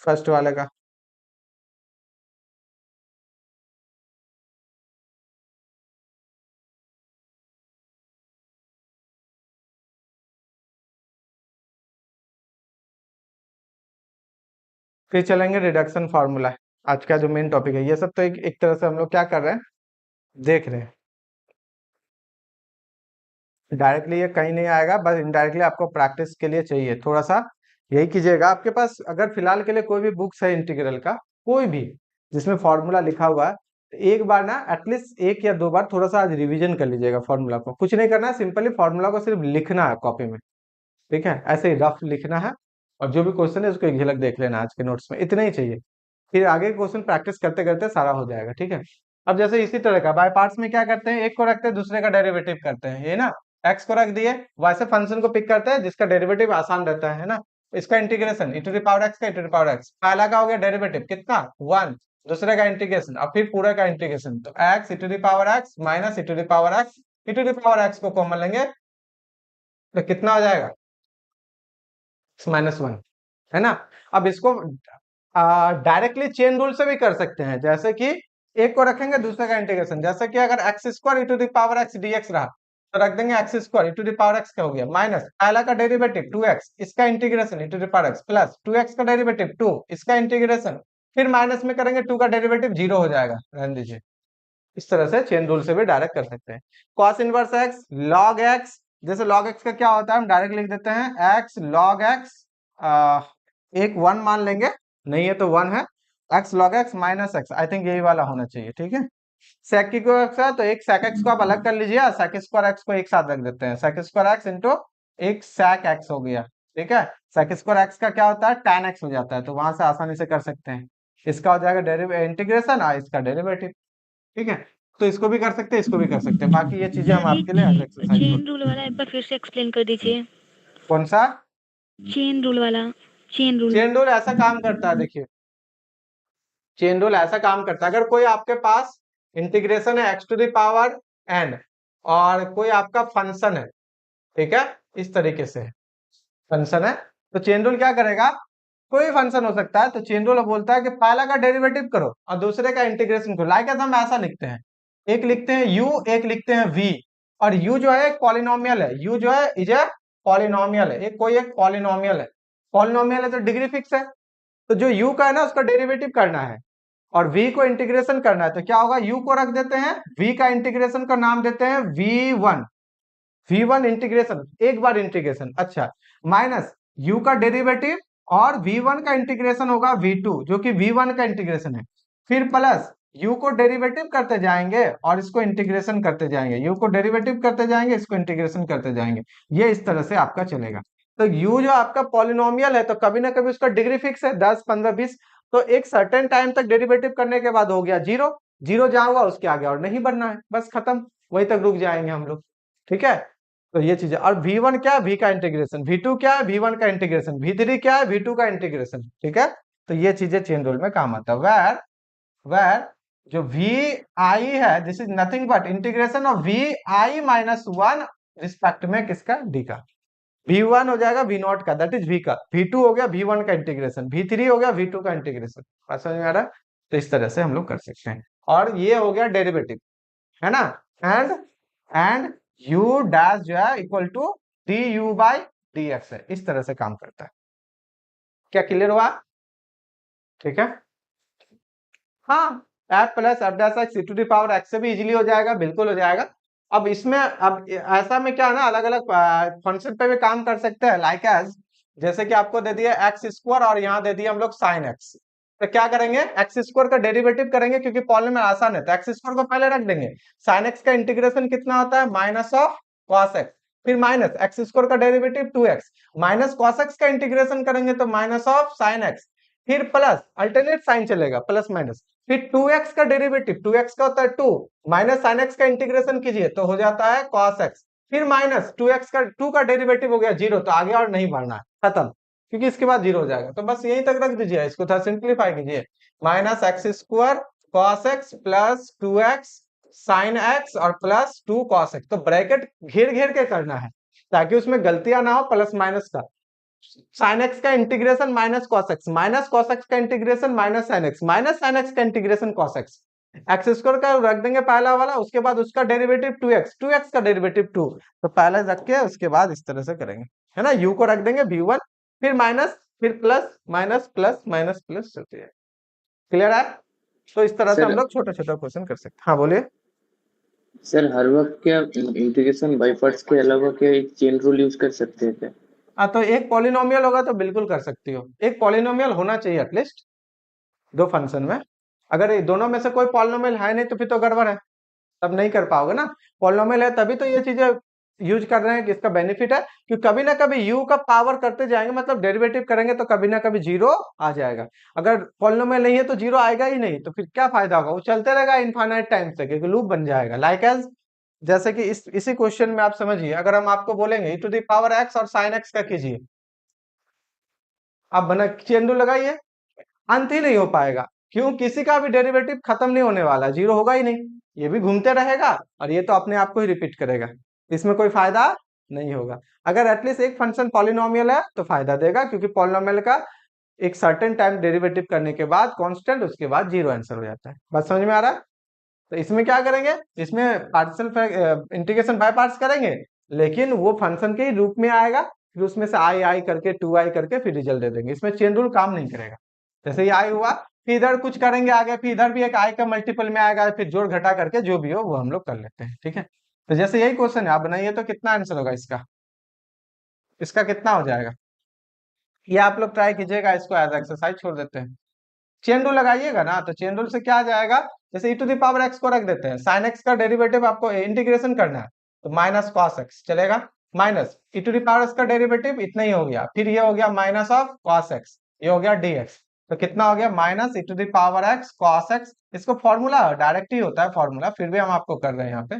[SPEAKER 1] फर्स्ट वाले का फिर चलेंगे रिडक्शन फार्मूला, आज का जो मेन टॉपिक है। ये सब तो एक तरह से हम लोग क्या कर रहे हैं, देख रहे हैं। डायरेक्टली ये कहीं नहीं आएगा, बस इनडायरेक्टली आपको प्रैक्टिस के लिए चाहिए थोड़ा सा। यही कीजिएगा, आपके पास अगर फिलहाल के लिए कोई भी बुक्स है इंटीग्रल का, कोई भी जिसमें फॉर्मूला लिखा हुआ है, तो एक बार ना एटलीस्ट 1 या 2 बार थोड़ा सा आज रिवीजन कर लीजिएगा फॉर्मूला को। कुछ नहीं करना है, सिंपली फॉर्मूला को सिर्फ लिखना है कॉपी में, ठीक है, ऐसे ही रफ लिखना है, और जो भी क्वेश्चन है उसको एक झलक देख लेना आज के नोट्स में, इतना ही चाहिए। फिर आगे क्वेश्चन प्रैक्टिस करते करते सारा हो जाएगा, ठीक है। अब जैसे इसी तरह का बाय पार्ट्स में क्या करते हैं, एक को रखते हैं, दूसरे का डेरिवेटिव करते हैं, ये ना एक्स को रख दिए, वैसे फंक्शन को पिक करते हैं जिसका डेरिवेटिव आसान रहता है ना। इसका integration e to the power x का e to the power x, पहला का हो गया डेरिवेटिव कितना 1, दूसरे का इंटीग्रेशन, अब फिर पूरे का इंटीग्रेशन, तो x e to the power x minus e to the power x, e to the power x को कॉमन लेंगे तो कितना हो जाएगा -1, है ना। अब इसको डायरेक्टली चेन रूल से भी कर सकते हैं, जैसे कि एक को रखेंगे दूसरे का इंटीग्रेशन, जैसे कि अगर x² e to the power x dx रहा, तो रख देंगे x² e to the power x का हो गया, माइनस पहला का डेरिवेटिव 2x, इसका integration e to the power x, plus 2x का डेरिवेटिव 2, इसका इंटीग्रेशन, फिर माइनस में करेंगे 2 का डेरिवेटिव 0 हो जाएगा, रहने दीजिए। इस तरह से चेन रूल से भी डायरेक्ट कर सकते हैं। cos inverse x log x, जैसे log x का क्या होता है, हम डायरेक्ट लिख देते हैं x log x, एक 1 मान लेंगे, नहीं है तो 1 है, x log x minus x, I think यही वाला होना चाहिए, ठीक है। sec की को x है तो एक sec x को आप अलग कर लीजिए, sec स्क्वायर x को एक साथ रख देते हैं, sec स्क्वायर x इंटू एक sec x हो गया, ठीक है। sec स्क्वायर x का क्या होता है, tan x हो जाता है, तो वहां से आसानी से कर सकते हैं। इसका हो जाएगा इंटीग्रेशन, इसका डेरिवेटिव, ठीक है। तो इसको भी कर सकते हैं, इसको भी कर सकते हैं, बाकी ये चीजें हम आपके लिए एक्सरसाइज
[SPEAKER 2] चेन रूल वाला एक बार फिर से एक्सप्लेन कर दीजिए।
[SPEAKER 1] कौन सा
[SPEAKER 2] चेन रूल वाला, चेन रूल।
[SPEAKER 1] चेन रूल ऐसा काम करता है, देखिए चेन रूल ऐसा काम करता है, अगर कोई आपके पास इंटीग्रेशन है x to the power n, और कोई आपका फंक्शन है, ठीक है, इस तरीके से फंक्शन है, तो चेन रूल क्या करेगा, कोई फंक्शन हो सकता है, तो चेन रूल बोलता है कि पहला का डेरिवेटिव करो और दूसरे का इंटीग्रेशन करो। लाइक हम ऐसा लिखते हैं, एक लिखते हैं u, एक लिखते हैं v, और u जो है पॉलिनोमियल है, u जो है इज ए पॉलिनोमियल है, एक कोई एक पॉलिनोमियल है, पॉलिनोमियल है तो डिग्री फिक्स है, तो जो u का है ना उसका डेरिवेटिव करना है, और v को इंटीग्रेशन करना है, तो क्या होगा, u को रख देते हैं, v का इंटीग्रेशन का नाम देते हैं v1 इंटीग्रेशन, एक बार इंटीग्रेशन, अच्छा, माइनस u का डेरिवेटिव, और v1 का इंटीग्रेशन होगा v2 जो कि v1 का इंटीग्रेशन है, फिर प्लस u को डेरिवेटिव करते जाएंगे और इसको इंटीग्रेशन करते जाएंगे, u को डेरिवेटिव करते जाएंगे, इसको इंटीग्रेशन करते जाएंगे, ये इस तरह से आपका चलेगा। तो u जो आपका पॉलिनोमियल है तो कभी ना कभी उसका डिग्री फिक्स है 10, 15, 20, तो एक सर्टेन टाइम तक डेरिवेटिव करने के बाद हो गया जीरो, जीरो जहां हुआ उसके आगे और नहीं बढ़ना है, बस खत्म, वहीं तक रुक जाएंगे हम लोग। ठीक है, तो ये चीजें। और v1 क्या है, v का इंटीग्रेशन, v2 क्या है, v1 का इंटीग्रेशन, v3 क्या है, v2 का इंटीग्रेशन। ठीक है, तो ये चीजें चेन रूल में काम आता है। वेर जो vi है this is nothing but integration of vi-1 respect में किसका, d का। v1 हो जाएगा v0 का, दैट इज v का, v2 हो गया v1 का इंटीग्रेशन, v3 हो गया v2 का इंटीग्रेशन। बात समझ में आ रहा है? तो इस तरह से हम लोग कर सकते हैं। और ये हो गया डेरिवेटिव, है ना। एंड u डैश जो है इक्वल टू du/dx है, इस तरह से काम करता है। क्या क्लियर हुआ? ठीक है, हाँ, F plus F dash x to the power x से भी इजीली हो जाएगा, बिल्कुल हो जाएगा। अब इसमें अब ऐसा में क्या है ना, अलग अलग फंक्शन पे भी काम कर सकते हैं, लाइक एज जैसे कि आपको दे दिया एक्स स्क्वायर और यहाँ दे दिया हम लोग साइन एक्स, तो क्या करेंगे, एक्स स्क्वायर का डेरिवेटिव करेंगे क्योंकि पॉलिनोमियल में आसान है, तो एक्स स्क्वायर को पहले रख देंगे। साइन एक्स का इंटीग्रेशन कितना होता है, माइनस ऑफ कॉस एक्स, फिर माइनस एक्स स्क्वायर का derivative 2x, minus cos x का इंटीग्रेशन करेंगे तो माइनस ऑफ साइन एक्स, फिर प्लस अल्टरनेट साइन चलेगा, प्लस माइनस, फिर 2x का डेरिवेटिव, 2x का होता है 2, माइनस साइन एक्स का इंटीग्रेशन कीजिए तो हो जाता है cos x, फिर माइनस 2x का 2 का डेरिवेटिव हो गया जीरो, तो आगे और नहीं बढ़ना है, खत्म, क्योंकि इसके बाद जीरो हो जाएगा, तो बस यहीं तक रख दीजिए, इसको थोड़ा सिंप्लीफाई कीजिए, minus x square cos x plus 2x sine x और प्लस 2 cos x, तो ब्रैकेट घेर घेर के करना है ताकि उसमें गलतियां ना हो प्लस माइनस का। साइन एक्स का integration minus cos x, minus cos x का integration minus sine x, minus sine x का integration cos x, x square का रख देंगे पहला वाला, उसके बाद उसका डेरिवेटिव 2x, 2x का डेरिवेटिव 2, तो पहले रख के उसके बाद इस तरह से करेंगे, है ना। u को रख देंगे v1, फिर माइनस, फिर plus minus plus minus plus चलती है। क्लियर है? तो इस तरह से हम
[SPEAKER 4] सर
[SPEAKER 1] लोग छोटा छोटा क्वेश्चन कर सकते हैं। हाँ बोलिए।
[SPEAKER 4] सर हर वक्त क्या इंटीग्रेशन बाय पार्ट्स के अलावा क्या एक चेन रूल यूज कर सकते हैं क्या?
[SPEAKER 1] हाँ, तो एक पॉलिनोमियल होगा तो बिल्कुल कर सकती हो, एक पॉलिनोमियल होना चाहिए एटलीस्ट दो फंक्शन में। अगर ये दोनों में से कोई पॉलिनोमियल है नहीं तो फिर तो गड़बड़ है, तब नहीं कर पाओगे ना। पॉलिनोमियल है तभी तो ये चीजें यूज कर रहे हैं कि इसका बेनिफिट है कि कभी ना कभी u का पावर करते जाएंगे, मतलब डेरिवेटिव करेंगे तो कभी ना कभी जीरो आ जाएगा। अगर पॉलिनोमियल नहीं है तो जीरो आएगा ही नहीं, तो फिर क्या फायदा होगा, वो चलते रहेगा इनफाइनाइट टाइम तक, एक लूप बन जाएगा। लाइक एज जैसे कि इसी क्वेश्चन में आप समझिए, अगर हम आपको बोलेंगे e to the power x और साइन x का कीजिए, आप बना चेन रूल लगाइए, अंत ही नहीं हो पाएगा, क्यों, किसी का भी डेरिवेटिव खत्म नहीं होने वाला, जीरो होगा ही नहीं, ये भी घूमते रहेगा और ये तो अपने आप को ही रिपीट करेगा, इसमें कोई फायदा नहीं होगा। अगर एटलीस्ट एक फंक्शन पॉलिनोमियल है तो फायदा देगा, क्योंकि पॉलिनोमियल का एक सर्टेन टाइम डेरिवेटिव करने के बाद कांस्टेंट, उसके बाद जीरो आंसर हो जाता है। बात समझ में आ रहा है? तो इसमें क्या करेंगे, इसमें पार्शियल इंटीग्रेशन बाय पार्ट्स करेंगे, लेकिन वो फंक्शन के ही रूप में आएगा, फिर उसमें से आई करके 2i करके फिर रिजल्ट दे देंगे, इसमें चेन रूल काम नहीं करेगा। जैसे ही आई हुआ फिर इधर कुछ करेंगे आगे, फिर इधर भी एक आई का मल्टीपल में आएगा, फिर जोड़ घटा करके जो भी हो वो हम लोग कर लेते हैं। ठीक है, तो जैसे यही क्वेश्चन है, आप बनाइए तो कितना आंसर होगा इसका, इसका कितना हो जाएगा, ये आप लोग ट्राई कीजिएगा, इसको एज एक्सरसाइज छोड़ देते हैं। चेन रूल लगाइएगा ना, तो चेन रूल से क्या आ जाएगा, जैसे e to the power x को रख देते हैं, साइन x का डेरिवेटिव आपको इंटीग्रेशन करना है, तो माइनस कॉस x चलेगा, minus e to the power x का डेरिवेटिव इतना ही हो गया, फिर ये हो गया माइनस ऑफ कॉस x, ये हो गया dx, तो कितना हो गया, minus e to the power x cos x, इसको फॉर्मूला डायरेक्ट ही होता है फॉर्मूला, फिर भी हम आपको कर रहे हैं यहाँ पे,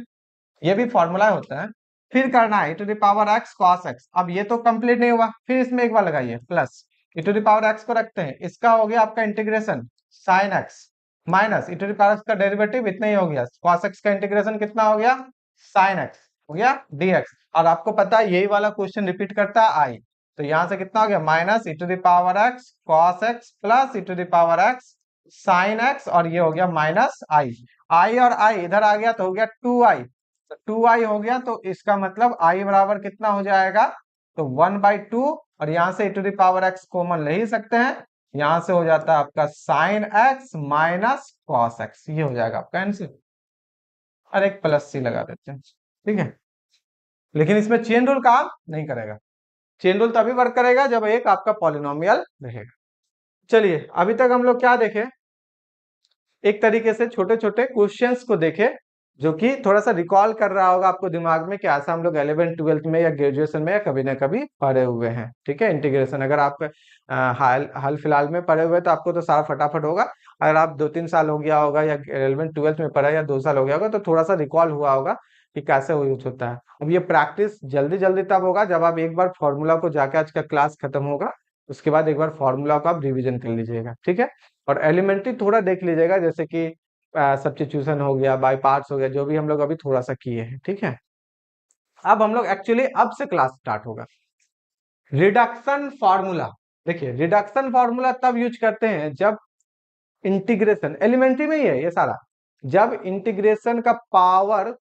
[SPEAKER 1] ये भी फॉर्मूला होता है, फिर करना है e to the power x cos x, अब ये तो कंप्लीट नहीं हुआ, फिर इसमें एक बार लगाइए plus e to the power x को रखते हैं, इसका हो गया आपका integration sin x, minus e to the power x का डेरिवेटिव इतना ही हो गया, cos x का इंटीग्रेशन कितना हो गया, sin x हो गया dx, और आपको पता है यही वाला क्वेश्चन रिपीट करता है i, तो यहां से कितना हो गया, minus e to the power x cos x plus e to the power x sin x, और ये हो गया माइनस i और i इधर आ गया तो हो गया 2i, तो 2i हो गया, तो इसका मतलब i बराबर कितना हो जाएगा, तो 1/2, और यहां से e to the power x common ले ही सकते हैं, यहां से हो जाता है आपका sine x minus cos x, ये हो जाएगा आपका आंसर, और एक प्लस सी लगा देते हैं। ठीक है, लेकिन इसमें चेन रूल काम नहीं करेगा, चेन रूल तभी वर्क करेगा जब एक आपका पॉलिनोमियल रहेगा। चलिए अभी तक हम लोग क्या देखे, एक तरीके से छोटे छोटे क्वेश्चंस को देखे, जो कि थोड़ा सा रिकॉल कर रहा होगा आपको दिमाग में कि ऐसा हम लोग 11th 12th में या ग्रेजुएशन में या कभी ना कभी पढ़े हुए हैं। ठीक है, इंटीग्रेशन अगर आप हाल हाल फिलहाल में पढ़े हुए तो आपको तो सारा फटाफट होगा। अगर आप 2-3 साल हो गया होगा या 11th 12th में पढ़ा या 2 साल हो गया होगा तो थोड़ा सा रिकॉल हुआ होगा कि कैसे यूज होता है। अब ये प्रैक्टिस जल्दी जल्दी तब होगा जब आप एक बार फॉर्मूला को जाके, आज का क्लास खत्म होगा उसके बाद एक बार फॉर्मूला को आप रिवीजन कर लीजिएगा। ठीक है, और एलिमेंट्री थोड़ा देख लीजिएगा, जैसे कि सब्स्टिट्यूशन हो गया, बाय पार्ट्स हो गया, जो भी हम लोग अभी थोड़ा सा किए हैं। ठीक है, अब हम लोग एक्चुअली अब से क्लास स्टार्ट होगा। रिडक्शन फॉर्मूला, देखिए रिडक्शन फॉर्मूला तब यूज करते हैं जब इंटीग्रेशन, एलिमेंट्री में ही है ये सारा, जब इंटीग्रेशन का पावर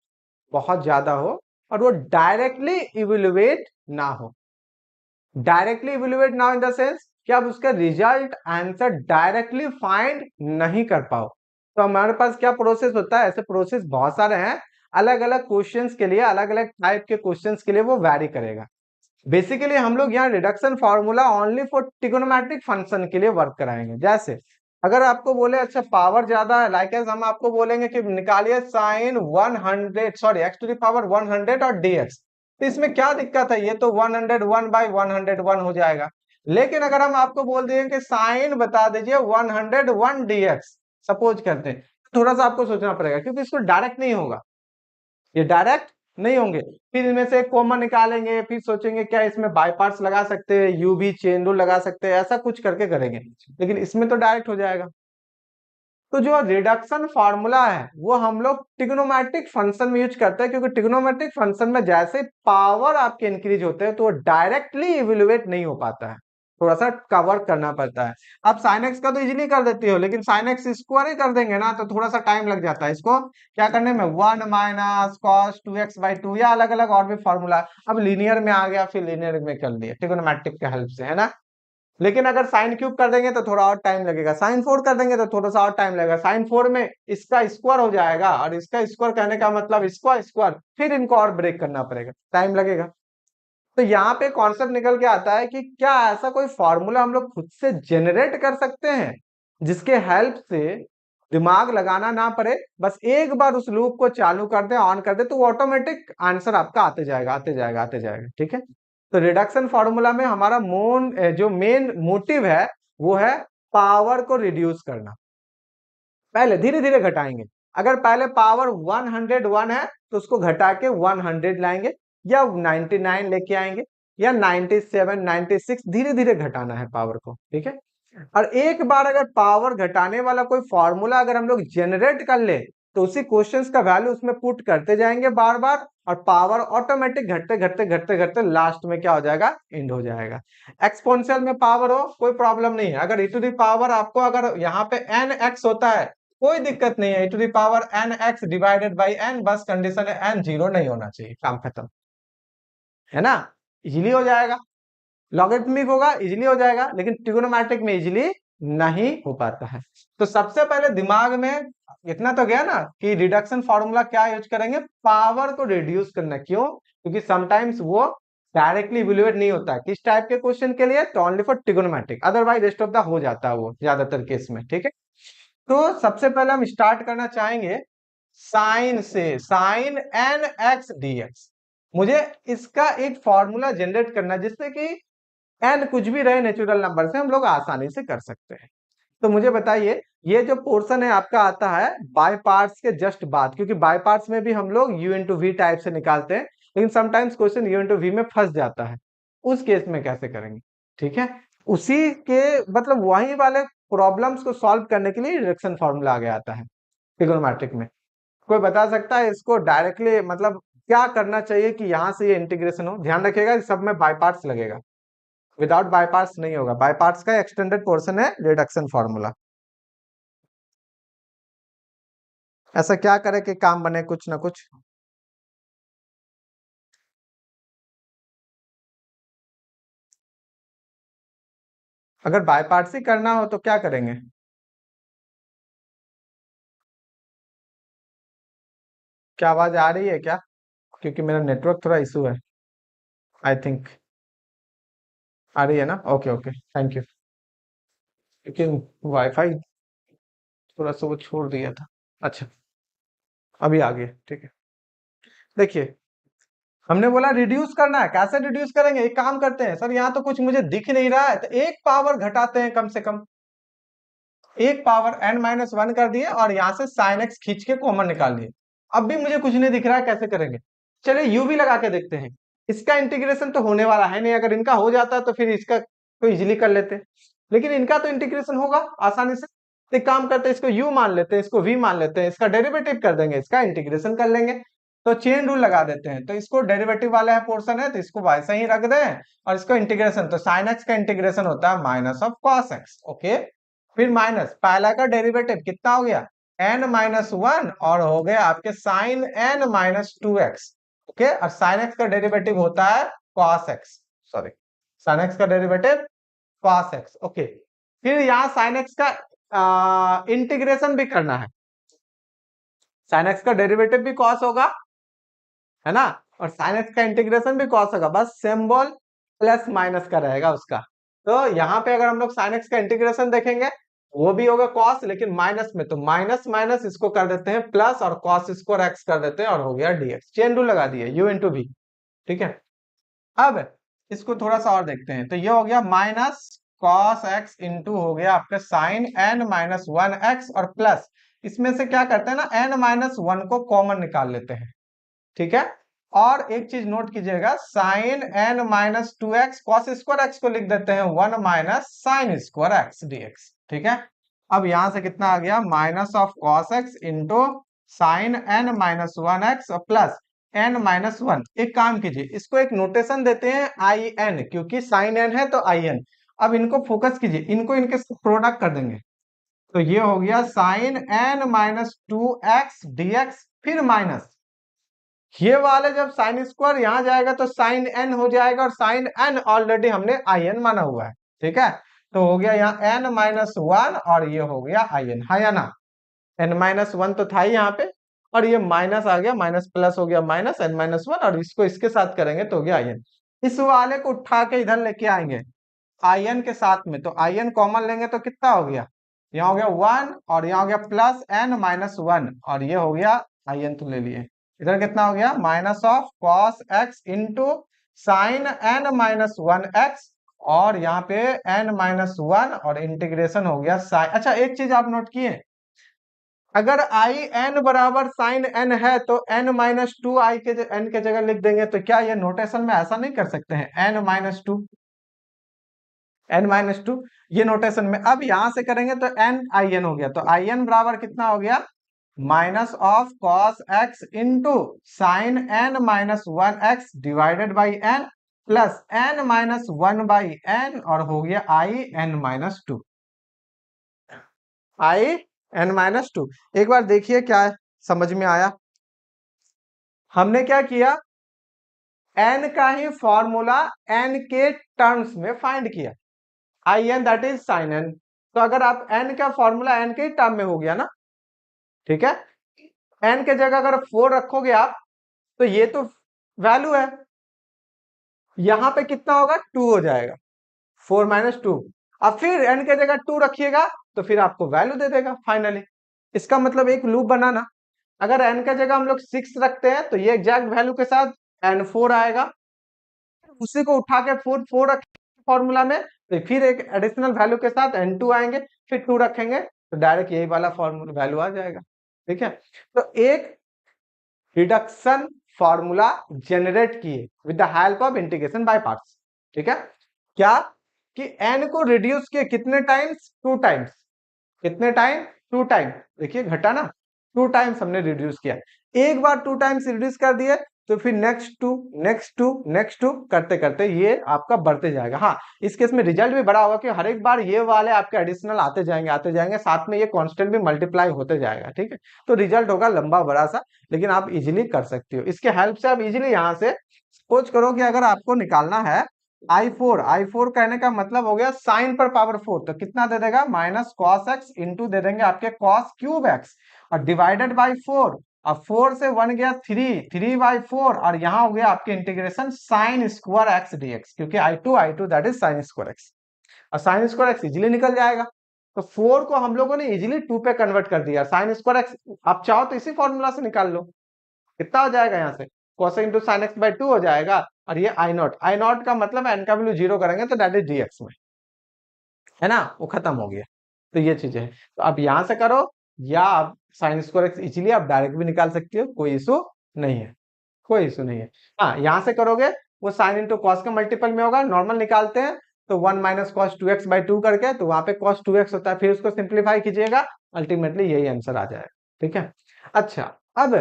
[SPEAKER 1] बहुत ज्यादा हो और वो डायरेक्टली इवेल्युएट ना हो। डायरेक्टली इवेल्युएट ना इन द सेंस कि आप उसका रिजल्ट आंसर डायरेक्टली फाइंड नहीं कर पाओ। तो हमारे पास क्या प्रोसेस होता है, ऐसे प्रोसेस बहुत सारे हैं, अलग अलग क्वेश्चंस के लिए, अलग अलग टाइप के क्वेश्चंस के लिए वो वैरी करेगा। बेसिकली हम लोग यहाँ reduction formula only for trigonometric function के लिए वर्क कराएंगे। जैसे अगर आपको बोले अच्छा पावर ज्यादा है, लाइक एज हम आपको बोलेंगे कि निकालिए sine 100 sorry x to the power 100 और dx, तो इसमें क्या दिक्कत है, ये तो 101/101 हो जाएगा। लेकिन अगर हम आपको बोल दें कि साइन बता दीजिए 101 dx, सपोज करते हैं, थोड़ा सा आपको सोचना पड़ेगा क्योंकि इसको डायरेक्ट नहीं होगा, ये डायरेक्ट नहीं होंगे। फिर इनमें से कॉमन निकालेंगे, फिर सोचेंगे क्या इसमें बाय पार्ट्स लगा सकते हैं, यू भी चेन रूल लगा सकते हैं, ऐसा कुछ करके करेंगे, लेकिन इसमें तो डायरेक्ट हो जाएगा। तो जो रिडक्शन फार्मूला है वो हम लोग ट्रिग्नोमेट्रिक फंक्शन में यूज करते हैं, क्योंकि ट्रिग्नोमेट्रिक फंक्शन में जैसे पावर आपके इंक्रीज होते हैं तो वो डायरेक्टली इवेल्युएट नहीं हो पाता है, थोड़ा सा कवर करना पड़ता है। आप साइन एक्स का तो इजीली कर देते हो, लेकिन साइन एक्स स्क्वायर ही कर देंगे ना तो थोड़ा सा टाइम लग जाता है इसको क्या करने में, 1 माइनस कॉस 2x/2 या अलग अलग और भी फॉर्मूला। अब लीनियर में आ गया, फिर लीनियर में कर लिया ट्रिग्नोमेट्रिक के हेल्प से, है ना। लेकिन अगर साइन क्यूब कर देंगे तो थोड़ा और टाइम लगेगा, साइन 4 कर देंगे तो थोड़ा सा और टाइम लगेगा। साइन 4 में इसका स्क्वायर हो जाएगा, और इसका स्क्वायर कहने का मतलब इसका स्क्वायर, फिर इनको और ब्रेक करना पड़ेगा, टाइम लगेगा। तो यहाँ पे कॉन्सेप्ट निकल के आता है कि क्या ऐसा कोई फॉर्मूला हम लोग खुद से जनरेट कर सकते हैं जिसके हेल्प से दिमाग लगाना ना पड़े, बस एक बार उस लूप को चालू कर दे, ऑन कर दे, तो वो ऑटोमेटिक आंसर आपका आते जाएगा आते जाएगा आते जाएगा। ठीक है, तो रिडक्शन फॉर्मूला में हमारा जो मेन मोटिव है वो है पावर को रिड्यूस करना। पहले धीरे धीरे घटाएंगे, अगर पहले पावर 101 है तो उसको घटा के 100 लाएंगे, या 99 लेके आएंगे, या 97 96, धीरे धीरे घटाना है पावर को। ठीक है, और एक बार अगर पावर घटाने वाला कोई फॉर्मूला अगर हम लोग जनरेट कर ले तो उसी क्वेश्चंस का वैल्यू उसमें पुट करते जाएंगे बार बार, और पावर ऑटोमेटिक घटते घटते घटते घटते लास्ट में क्या हो जाएगा, एंड हो जाएगा। एक्सपोनेंशियल में पावर हो कोई प्रॉब्लम नहीं है, अगर e टू द पावर आपको अगर यहाँ पे nx होता है कोई दिक्कत नहीं है, e to the power nx divided by n, बस कंडीशन है n 0 नहीं होना चाहिए, काम खत्म, है ना, इजीली हो जाएगा। लॉगरिथमिक होगा इजीली हो जाएगा, लेकिन ट्रिगोनोमेट्रिक में इजीली नहीं हो पाता है। तो सबसे पहले दिमाग में इतना तो गया ना कि रिडक्शन फॉर्मूला क्या यूज करेंगे, पावर को रिड्यूस करना। क्यों, क्योंकि समटाइम्स वो डायरेक्टली इवेल्युएट नहीं होता है, किस टाइप के क्वेश्चन के लिए, तो only for trigonometric, otherwise rest of the हो जाता है वो ज्यादातर केस में। ठीक है, तो सबसे पहले हम स्टार्ट करना चाहेंगे साइन से, साइन nx/dx। मुझे इसका एक फॉर्मूला जनरेट करना जिससे कि एन कुछ भी रहे नेचुरल नंबर से हम लोग आसानी से कर सकते हैं। तो मुझे बताइए, ये जो पोर्शन है आपका आता है बाय पार्ट्स के जस्ट बाद, क्योंकि बाय पार्ट्स में भी हम लोग u इंटू वी टाइप से निकालते हैं, लेकिन sometimes question u into v में फंस जाता है, उस केस में कैसे करेंगे। ठीक है, उसी के मतलब वही वाले प्रॉब्लम्स को सॉल्व करने के लिए रिडक्शन फॉर्मूला आगे आता है ट्रिगोनोमेट्रिक में। कोई बता सकता है इसको डायरेक्टली मतलब क्या करना चाहिए कि यहां से ये इंटीग्रेशन हो। ध्यान रखिएगा सब में बाय पार्ट्स लगेगा, विदाउट बाय पार्ट्स नहीं होगा। बाय पार्ट्स का एक्सटेंडेड पोर्शन है रिडक्शन फॉर्मूला। ऐसा क्या करे कि काम बने कुछ ना कुछ। अगर बाय पार्ट्स ही करना हो तो क्या करेंगे, क्या आवाज आ रही है क्या, क्योंकि मेरा नेटवर्क थोड़ा इशू है, आई थिंक आ रही है ना, ओके ओके थैंक यू। लेकिन वाईफाई थोड़ा सा वो छोड़ दिया था। अच्छा, अभी आ गया, ठीक है। देखिए, हमने बोला रिड्यूस करना है, कैसे रिड्यूस करेंगे? एक काम करते हैं सर, यहाँ तो कुछ मुझे दिख नहीं रहा है, तो एक पावर घटाते हैं कम से कम, एक पावर n-1 कर दिए और यहाँ से sin x खींच के कॉमन निकाल लिए। अब भी मुझे कुछ नहीं दिख रहा है, कैसे करेंगे? चलिए u भी लगा के देखते हैं। इसका इंटीग्रेशन तो होने वाला है नहीं, अगर इनका हो जाता तो फिर इसका तो इजिली कर लेते, लेकिन इनका तो इंटीग्रेशन होगा आसानी से। तो एक काम करते हैं, इसको u मान लेते हैं, इसको v मान लेते हैं, इसका डेरिवेटिव कर देंगे, इसका इंटीग्रेशन कर लेंगे। तो चेन रूल लगा देते हैं, तो इसको डेरिवेटिव वाला है पोर्शन है तो इसको वैसे ही रख दें, और इसको इंटीग्रेशन, तो sin x का इंटीग्रेशन होता है minus of cos x, okay. फिर माइनस पहला का डेरिवेटिव कितना हो गया, n-1, और हो गया आपके sin n-2x, ओके। और sin x का डेरिवेटिव होता है cos x, sorry, sin x का डेरिवेटिव cos x, ओके। फिर यहाँ sin x का इंटीग्रेशन भी करना है, sin x का डेरिवेटिव भी cos होगा, है ना, और sin x का इंटीग्रेशन भी cos होगा, बस सिंबल प्लस माइनस का रहेगा उसका। तो यहाँ पे अगर हम लोग sin x का इंटीग्रेशन देखेंगे, वो भी होगा cos, लेकिन माइनस में, तो माइनस माइनस इसको कर देते हैं प्लस, और cos स्क्वायर x कर देते हैं, और हो गया dx। चेन रूल लगा दिए, u इंटू v, ठीक है। अब इसको थोड़ा सा और देखते हैं, तो ये हो गया माइनस cos x इंटू हो गया आपका sin n-1x, और प्लस इसमें से क्या करते हैं ना, n-1 को कॉमन निकाल लेते हैं, ठीक है। और एक चीज नोट कीजिएगा, sin n-2x, cos square x को लिख देते हैं 1 minus sin square x dx, ठीक है। अब यहां से कितना आ गया, minus of cos x into sin n-1x plus n-1। एक काम कीजिए, इसको एक नोटेशन देते हैं in, क्योंकि sin n है तो in। अब इनको फोकस कीजिए, इनको इनके प्रोडक्ट कर देंगे, तो ये हो गया sin n-2x dx, फिर माइनस ये वाले जब साइन स्क्वायर यहां जाएगा तो साइन एन हो जाएगा, और साइन एन ऑलरेडी हमने आई एन माना हुआ है, ठीक है। तो हो गया यहाँ n-1, और ये हो गया आई एन, है या ना। n-1 तो था ही यहाँ पे, और ये माइनस आ गया, माइनस प्लस हो गया, माइनस n-1, और इसको इसके साथ करेंगे तो हो गया आई एन। इस वाले को उठा के इधर लेके आएंगे आई एन के साथ में, तो आई एन कॉमन लेंगे तो कितना हो गया, यहाँ हो गया 1, और यहाँ हो गया प्लस n-1, और ये हो गया आई एन तो ले लिए, इधर कितना हो गया, minus of cos x into sine n-1x, और यहाँ पे n-1, और इंटीग्रेशन हो गया साइन। अच्छा, एक चीज आप नोट किए, अगर आई एन बराबर साइन एन है तो n-2 आई के n के जगह लिख देंगे, तो क्या ये नोटेशन में ऐसा नहीं कर सकते हैं, n-2 ये नोटेशन में। अब यहां से करेंगे तो n आई एन हो गया, तो आई एन बराबर कितना हो गया, minus of cos x into sine n-1x divided by n plus n-1/n, और हो गया in-2, in-2। एक बार देखिए क्या समझ में आया। हमने क्या किया, n का ही फॉर्मूला n के टर्म्स में फाइंड किया, in that is sine n। तो अगर आप n का फॉर्मूला n के टर्म में हो गया ना, ठीक है, n के जगह अगर 4 रखोगे आप, तो ये तो वैल्यू है, यहां पे कितना होगा, 2 हो जाएगा, 4 माइनस 2। अब फिर n के जगह 2 रखिएगा तो फिर आपको वैल्यू दे देगा फाइनली। इसका मतलब एक लूप बनाना, अगर n के जगह हम लोग 6 रखते हैं तो ये एग्जैक्ट वैल्यू के साथ n4 आएगा, उसी को उठा के 4 रखेंगे फॉर्मूला में, तो फिर एक एडिशनल वैल्यू के साथ n2 आएंगे, फिर 2 रखेंगे तो डायरेक्ट यही वाला फॉर्मूला वैल्यू आ जाएगा, ठीक है। तो एक रिडक्शन फॉर्मूला जनरेट किए with the help of integration by parts, ठीक है। क्या कि n को रिड्यूस किए कितने टाइम्स, 2 टाइम्स, कितने टाइम, 2 टाइम, देखिए घटा ना, 2 टाइम्स हमने रिड्यूस किया। एक बार 2 टाइम्स रिड्यूस कर दिए तो फिर नेक्स्ट 2, नेक्स्ट 2, नेक्स्ट 2 करते करते ये आपका बढ़ते जाएगा। हाँ, इस केस में रिजल्ट भी बड़ा होगा कि हर एक बार ये वाले आपके एडिशनल आते जाएंगे, साथ में ये कांस्टेंट भी मल्टीप्लाई होते जाएगा, ठीक है। तो रिजल्ट होगा लंबा बड़ा सा, लेकिन आप इजीली कर सकते हो, इसके हेल्प से आप इजीली यहाँ से सपोज करो कि अगर आपको निकालना है i4 कहने का मतलब हो गया साइन पर पावर 4, तो कितना दे देगा, माइनस cos x इंटू दे देंगे आपके cos क्यूब x, और डिवाइडेड बाई 4, और 4 से 1 गया 3/4, और यहाँ हो गया आपके integration sine square x dx, क्योंकि i2 that is sine square x, और साइन स्क्वायर x इजीली निकल जाएगा, तो 4 को हम लोगों ने इजीली 2 पे कन्वर्ट कर दिया। साइन स्क्वायर एक्स आप चाहो तो इसी फॉर्मूला से निकाल लो, कितना हो जाएगा यहाँ से cos into sine x by 2 हो जाएगा, और ये आई नॉट का मतलब एन का वैल्यू 0 करेंगे तो दैट इज dx में, है ना, वो खत्म हो गया। तो ये चीजें है, तो आप यहां से करो, या आप साइन स्क्वायर एक्स इजीली आप डायरेक्ट भी निकाल सकते हो, कोई इशू नहीं है, कोई इशू नहीं है। हाँ, यहां से करोगे वो साइन इंटू कॉस के मल्टीपल में होगा, नॉर्मल निकालते हैं तो 1 माइनस कॉस 2x बाई 2 करके, तो वहां पे कॉस 2x होता है, फिर उसको सिंप्लीफाई कीजिएगा, अल्टीमेटली यही आंसर आ जाएगा। ठीक है, अच्छा, अब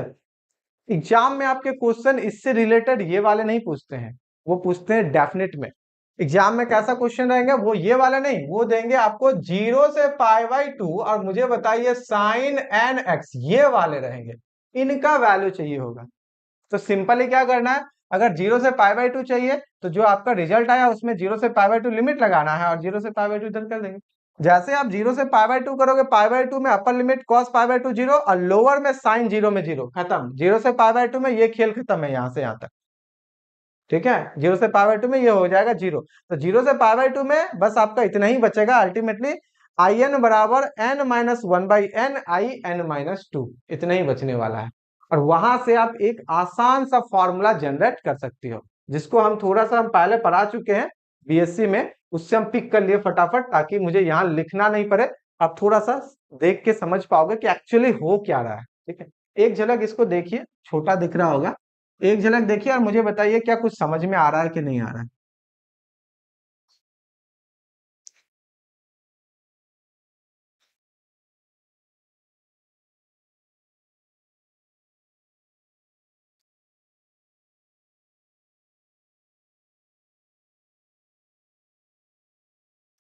[SPEAKER 1] एग्जाम में आपके क्वेश्चन इससे रिलेटेड ये वाले नहीं पूछते हैं, वो पूछते हैं डेफिनेट में। एग्जाम में कैसा क्वेश्चन रहेंगे, वो ये वाला नहीं, वो देंगे आपको 0 से पाई बाई 2 और मुझे बताइए साइन एन एक्स, ये वाले रहेंगे, इनका वैल्यू चाहिए होगा। तो सिंपली क्या करना है, अगर 0 से पाई बाई 2 चाहिए तो जो आपका रिजल्ट आया उसमें 0 से पाई बाई 2 लिमिट लगाना है, और 0 से पाई बाई 2 इधर कर देंगे। जैसे आप 0 से पाई बाई 2 करोगे, पाई बाई 2 में upper limit cos pi by 2 0 और लोअर में साइन 0 में 0, खत्म। 0 से पाई बाई 2 में ये खेल खत्म है, यहां से यहां तक। ठीक है, 0 से पाई बाई 2 में ये हो जाएगा 0, तो 0 से पाई बाई 2 में बस आपका इतना ही बचेगा अल्टीमेटली, आई एन बराबर n minus 1 by n I n minus 2, इतना ही बचने वाला है। और वहां से आप एक आसान सा फॉर्मूला जनरेट कर सकती हो, जिसको हम थोड़ा सा हम पहले पढ़ा चुके हैं बीएससी में, उससे हम पिक कर लिए फटाफट, ताकि मुझे यहाँ लिखना नहीं पड़े, आप थोड़ा सा देख के समझ पाओगे कि एक्चुअली हो क्या रहा है। ठीक है, एक झलक इसको देखिए, छोटा दिख रहा होगा, एक झलक देखिए और मुझे बताइए क्या कुछ समझ में आ रहा है कि नहीं आ रहा है।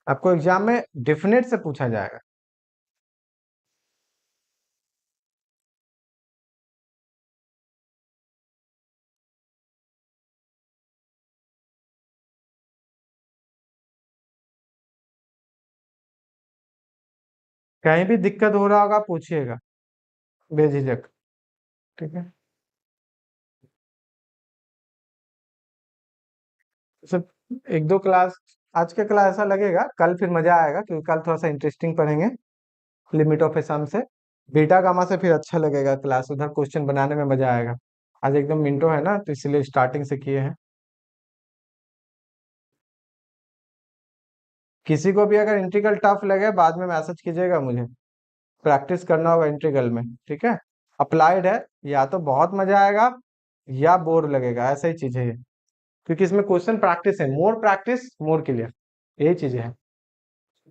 [SPEAKER 1] आपको एग्जाम में डेफिनेट से पूछा जाएगा। कहीं भी दिक्कत हो रहा होगा पूछिएगा बेझिझक। ठीक है, सब एक दो क्लास, आज का क्लास ऐसा लगेगा, कल फिर मजा आएगा क्योंकि कल थोड़ा सा इंटरेस्टिंग पढ़ेंगे लिमिट ऑफ सम से, बीटा गामा से फिर अच्छा लगेगा क्लास, उधर क्वेश्चन बनाने में मजा आएगा। आज एकदम मिनटो है ना, तो इसलिए स्टार्टिंग से किए हैं। किसी को भी अगर इंटीग्रल टफ लगे बाद में मैसेज कीजिएगा मुझे, प्रैक्टिस करना होगा इंटीग्रल में। ठीक है, अप्लाइड है, या तो बहुत मजा आएगा या बोर लगेगा, ऐसा ही चीज है ये, क्योंकि इसमें क्वेश्चन प्रैक्टिस है, मोर प्रैक्टिस मोर क्लियर, यही चीजें हैं।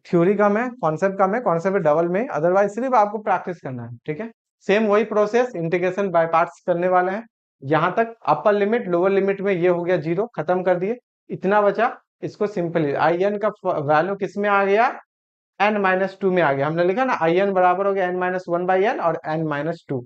[SPEAKER 1] थ्योरी कम है, कॉन्सेप्ट डबल में, अदरवाइज सिर्फ आपको प्रैक्टिस करना है। ठीक है, सेम वही प्रोसेस, इंटीग्रेशन बाय पार्ट्स करने वाले हैं। यहां तक अपर लिमिट लोअर लिमिट में ये हो गया 0, खत्म कर दिए, इतना बचा। इसको सिंपली आई एन का वैल्यू किस में आ गया, एन माइनस 2 में आ गया। हमने लिखा ना आई एन बराबर हो गया एन माइनस 1 बाई एन और एन माइनस 2,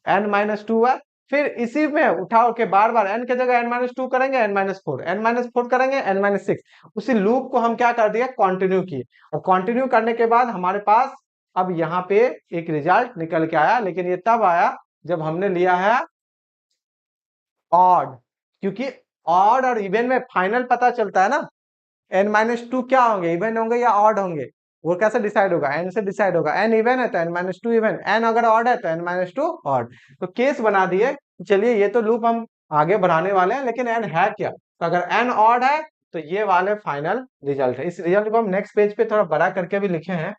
[SPEAKER 1] एन माइनस 2 है। फिर इसी में उठाओ के बार बार एन के जगह एन माइनस 2 करेंगे, एन माइनस 4, एन माइनस 4 करेंगे, एन माइनस 6, उसी लूप को हम क्या कर दिया, कंटिन्यू किए। और कंटिन्यू करने के बाद हमारे पास अब यहाँ पे एक रिजल्ट निकल के आया, लेकिन ये तब आया जब हमने लिया है ऑड, क्योंकि ऑड और इवन में फाइनल पता चलता है ना, एन माइनस 2 क्या होंगे, इवन होंगे या ऑड होंगे, वो कैसे डिसाइड होगा, एन से डिसाइड होगा। एन इवन है तो एन माइनस 2 इवन, एन अगर ऑड है तो एन माइनस 2 ऑड। तो केस बना दिए, चलिए ये तो लूप हम आगे बढ़ाने वाले हैं, लेकिन एन है क्या, तो अगर एन ऑड है तो ये वाले फाइनल रिजल्ट है। इस रिजल्ट को हम नेक्स्ट पेज पे थोड़ा बड़ा करके भी लिखे हैं।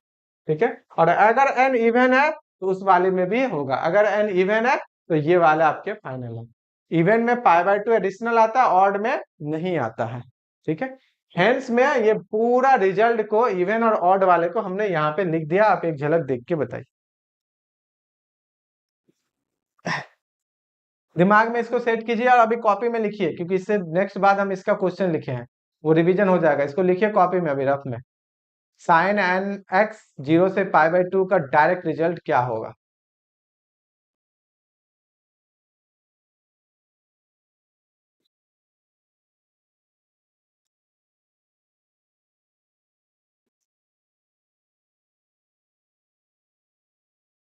[SPEAKER 1] ठीक है, और अगर एन इवन है तो उस वाले में भी होगा, अगर एन इवन है तो ये वाले आपके फाइनल है। इवन में पाई बाय 2 एडिशनल आता है, ऑड में नहीं आता है। ठीक है, हेंस में ये पूरा रिजल्ट को इवन और ऑड वाले को हमने यहाँ पे लिख दिया, आप एक झलक देख के बताइए। दिमाग में इसको सेट कीजिए और अभी कॉपी में लिखिए, क्योंकि इससे नेक्स्ट बाद हम इसका क्वेश्चन लिखे हैं, वो रिवीजन हो जाएगा। इसको लिखिए कॉपी में अभी रफ में, साइन एन एक्स 0 से पाई बाय 2 का डायरेक्ट रिजल्ट क्या होगा।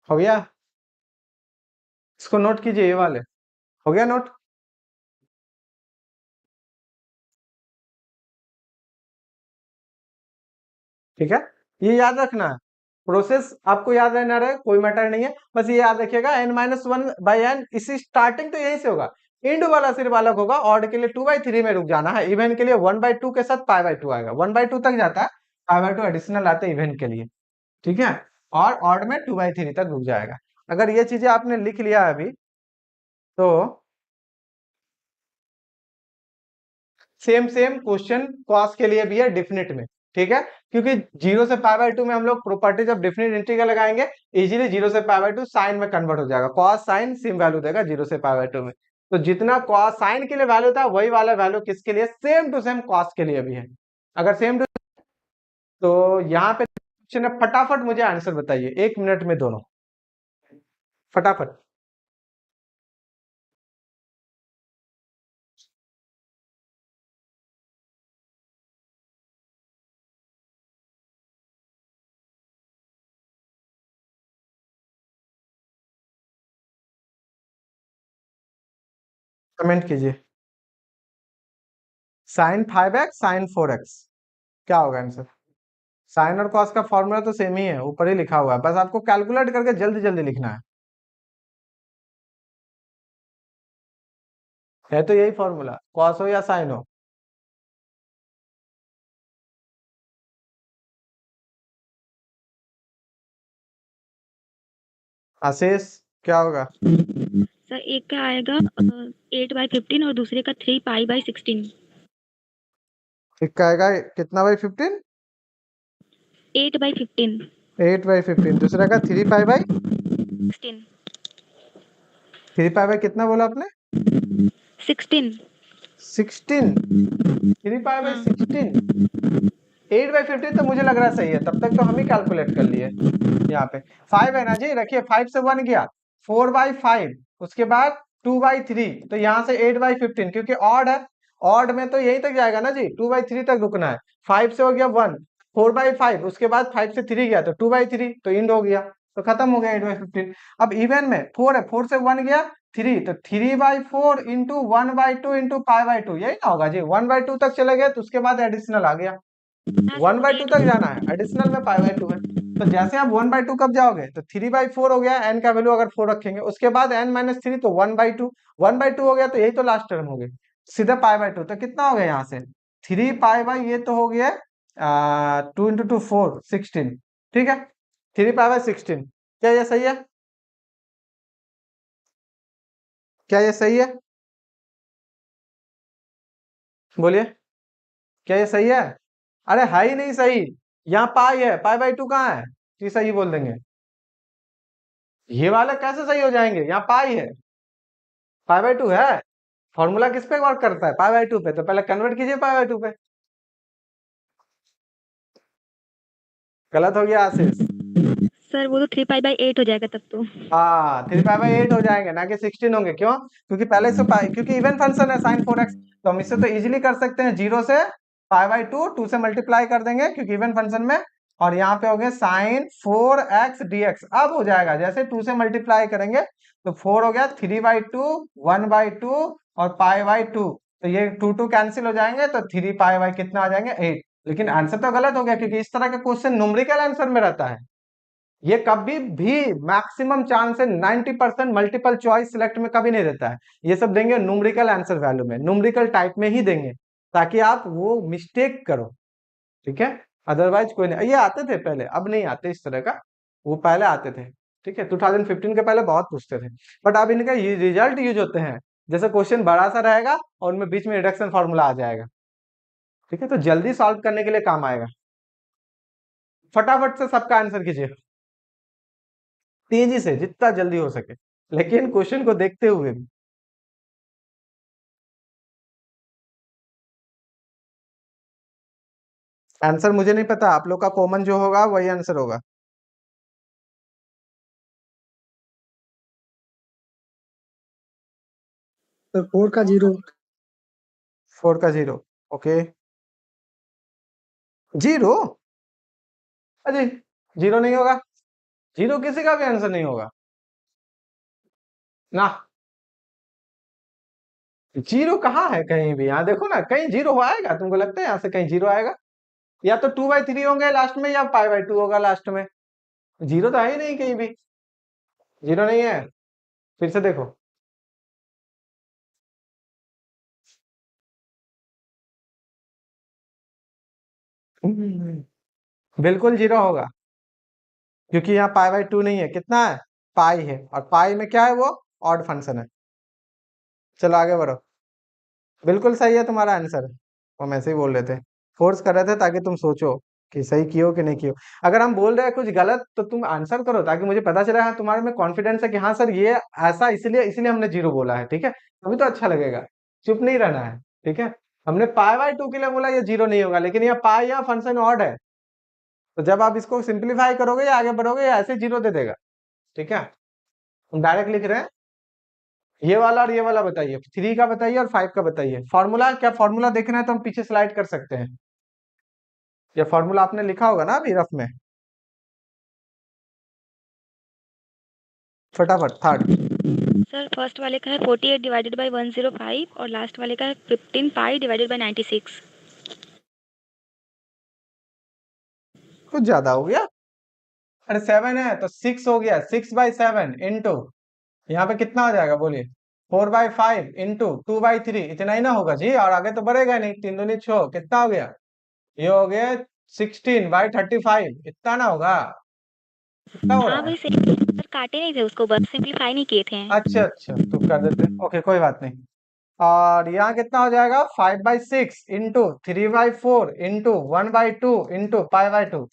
[SPEAKER 1] हो गया, इसको नोट कीजिए, ये वाले हो गया नोट। ठीक है, ये याद रखना है, प्रोसेस आपको याद रहना रहे, कोई मैटर नहीं है, बस ये याद रखिएगा n-1/n, इसी स्टार्टिंग तो यही से होगा, इंड वाला सिर्फ अलग होगा, ऑड के लिए 2/3 में रुक जाना है, इवन के लिए 1/2 के साथ π/2 आएगा, 1/2 तक जाता है, π/2 एडिशनल आते हैं इवन के लिए, ठीक है, और ऑड में 2/3 तक रुक जाएगा। अगर ये चीजें आपने लिख लिया अभी तो सेम क्वेश्चन कॉस के लिए भी है डिफिनिट में, ठीक है, क्योंकि 0 से π/2 में हम लोग प्रॉपर्टीज ऑफ डिफिनिट इंटीग्रल लगाएंगे, इजीली 0 से π/2 साइन में कन्वर्ट हो जाएगा, कॉस साइन सेम वैल्यू देगा 0 से π/2 में, तो जितना कॉस साइन के लिए वैल्यू था वही वाला वैल्यू किसके लिए, सेम टू सेम कॉस के लिए भी है। अगर सेम टू, तो यहाँ पे क्वेश्चन है, फटाफट मुझे आंसर बताइए 1 मिनट में दोनों, फटाफट। कमेंट कीजिए। साइन 5x साइन 4x, क्या होगा आंसर? साइन और कॉस का फॉर्मूला तो सेम ही है, ऊपर ही लिखा हुआ है, बस आपको कैलकुलेट करके जल्दी जल्दी लिखना है तो यही फॉर्मूला, कॉस हो या साइन हो। आशीष क्या होगा?
[SPEAKER 2] सर एक का आएगा 8/15 और दूसरे का 3π/16।
[SPEAKER 1] एक का आएगा कितना बाई 15?
[SPEAKER 2] 8/15
[SPEAKER 1] 8/15, दूसरा का
[SPEAKER 2] 16
[SPEAKER 1] 3π कितना बोला आपने?
[SPEAKER 2] 16
[SPEAKER 1] 16, 3π/16, 8/15 तो मुझे लग रहा सही है, तब तक तो हम ही कैलकुलेट कर लिए, यहाँ पे 5 है ना जी, रखिए 5 से 1 गया, 4/5, उसके बाद 2/3, तो यहाँ से 8/15, क्योंकि ऑड है, ऑड में तो यही तक जाएगा ना जी, 2/3 तक रुकना है, 5 से हो गया 1, 4/5, उसके बाद 5 से 3 गया तो 2/3, तो इंड हो गया, तो खत्म हो गया 8/15। अब इवन में 4 है, 4 से 1 गया 3, तो 3/4 इंटू 1/2 इंटू π/2, यही ना होगा जी, 1/2 तक चले गए तो उसके बाद एडिशनल आ गया, 1/2 तक जाना है, एडिशनल में π/2 है, तो जैसे आप 1/2 कब जाओगे तो 3/4 हो गया, n का वैल्यू अगर 4 रखेंगे, उसके बाद n-3 तो 1/2, 1/2 हो गया तो यही तो लास्ट टर्म हो गई, सीधे π/2, तो कितना हो गया यहाँ से 3π, ये तो हो गया 2 इंटू 2 4, 16, ठीक है, 3π/16, क्या ये सही है? क्या ये सही है? बोलिए, क्या ये सही है? अरे है ही नहीं सही, यहाँ पाई है, π/2 कहाँ है, जी सही बोल देंगे, ये वाले कैसे सही हो जाएंगे, यहाँ पाई है, π/2 है, फॉर्मूला किस पे वर्क करता है, π/2 पे, तो पहले कन्वर्ट कीजिए π/2 पे, गलत हो गया आशीष।
[SPEAKER 2] सर वो तो 3π/8 हो जाएगा तब तो।
[SPEAKER 1] हाँ 3π/8 हो जाएंगे, ना कि 16 होंगे, क्यों? क्योंकि पहले से क्योंकि इवन फंक्शन है sin 4x, तो हम इससे तो इजीली कर सकते हैं, 0 से π/2, 2 से मल्टीप्लाई कर देंगे क्योंकि इवन फंक्शन में, और यहाँ पे हो गया sin 4x dx, अब हो जाएगा जैसे 2 से मल्टीप्लाई करेंगे तो 4 हो गया 3/2, 1/2 और π/2, तो ये 2 कैंसिल हो जाएंगे, तो 3π कितना आ जाएंगे 8, लेकिन आंसर तो गलत हो गया, क्योंकि इस तरह का क्वेश्चन न्यूमेरिकल आंसर में रहता है, ये कभी भी मैक्सिमम चांस है 90% मल्टीपल चॉइस सिलेक्ट में कभी नहीं रहता है, ये सब देंगे न्यूमेरिकल आंसर वैल्यू में, न्यूमेरिकल टाइप में ही देंगे ताकि आप वो मिस्टेक करो, ठीक है, अदरवाइज कोई नहीं, ये आते थे पहले, अब नहीं आते इस तरह का, वो पहले आते थे, ठीक है, 2015 के पहले बहुत पूछते थे, बट अब इनका रिजल्ट यूज होते हैं, जैसे क्वेश्चन बड़ा सा रहेगा और उनमें बीच में रिडक्शन फॉर्मूला आ जाएगा, ठीक है, तो जल्दी सॉल्व करने के लिए काम आएगा, फटाफट से सबका आंसर कीजिए, तेजी से जितना जल्दी हो सके, लेकिन क्वेश्चन को देखते हुए भी। आंसर मुझे नहीं पता, आप लोग का कॉमन जो होगा वही आंसर होगा।
[SPEAKER 3] सर 4 का 0।
[SPEAKER 1] 4 का 0, ओके, 0, अरे 0 नहीं होगा, 0 किसी का भी आंसर नहीं होगा ना, 0 कहाँ है कहीं भी, यहाँ देखो ना, कहीं 0 आएगा, तुमको लगता है यहाँ से कहीं 0 आएगा? या तो 2/3 होंगे लास्ट में, या π/2 होगा लास्ट में, जीरो तो है ही नहीं कहीं भी, जीरो नहीं है। फिर से देखो, बिल्कुल जीरो होगा, क्योंकि यहाँ पाई बाई टू नहीं है, कितना है, पाई है, और पाई में क्या है, वो ऑड फंक्शन है। चलो आगे बढ़ो। बिल्कुल सही है तुम्हारा आंसर, हम ऐसे ही बोल रहे थे, फोर्स कर रहे थे ताकि तुम सोचो कि सही कियो कि नहीं कियो। अगर हम बोल रहे हैं कुछ गलत तो तुम आंसर करो, ताकि मुझे पता चले हाँ तुम्हारे में कॉन्फिडेंस है कि हाँ सर ये ऐसा, इसलिए इसलिए हमने जीरो बोला है, ठीक है, तभी तो अच्छा लगेगा। चुप नहीं रहना है, ठीक है। हमने पाई बाय टू के लिए बोला ये जीरो नहीं होगा, लेकिन ये पाई या फंक्शन ऑड है, तो जब आप इसको सिंप्लीफाई करोगे या आगे बढ़ोगे या ऐसे जीरो दे देगा, ठीक है। हम डायरेक्ट लिख रहे हैं, ये वाला और ये वाला बताइए, थ्री का बताइए और फाइव का बताइए। फॉर्मूला क्या, फॉर्मूला देखना है तो हम पीछे स्लाइड कर सकते हैं, ये फॉर्मूला आपने लिखा होगा ना अभी रफ में, फटाफट थर्ड।
[SPEAKER 2] सर फर्स्ट वाले का है 48 डिवाइडेड बाई 105 और लास्ट वाले का है 15 पाई डिवाइडेड बाई 96।
[SPEAKER 1] कुछ ज्यादा हो गया, अरे सेवन है तो सिक्स हो गया, 6/7 इंटू, यहाँ पे कितना हो जाएगा बोलिए, 4/5 इंटू 2/3, इतना ही ना होगा जी, और आगे तो बढ़ेगा नहीं, तीन दूनी छो, कितना हो गया, ये हो गया 16/35, इतना ना होगा, कितना हो
[SPEAKER 2] हाँ
[SPEAKER 1] रहा है।
[SPEAKER 2] वही सही सर, काटे नहीं थे उसको, बस सिंप्लीफाई नहीं किए थे।
[SPEAKER 1] अच्छा अच्छा, तो कर देते हैं, ओके कोई बात नहीं। और यहाँ कितना हो जाएगा, 5/6 into 3/4 into 1/2 into pi by 2,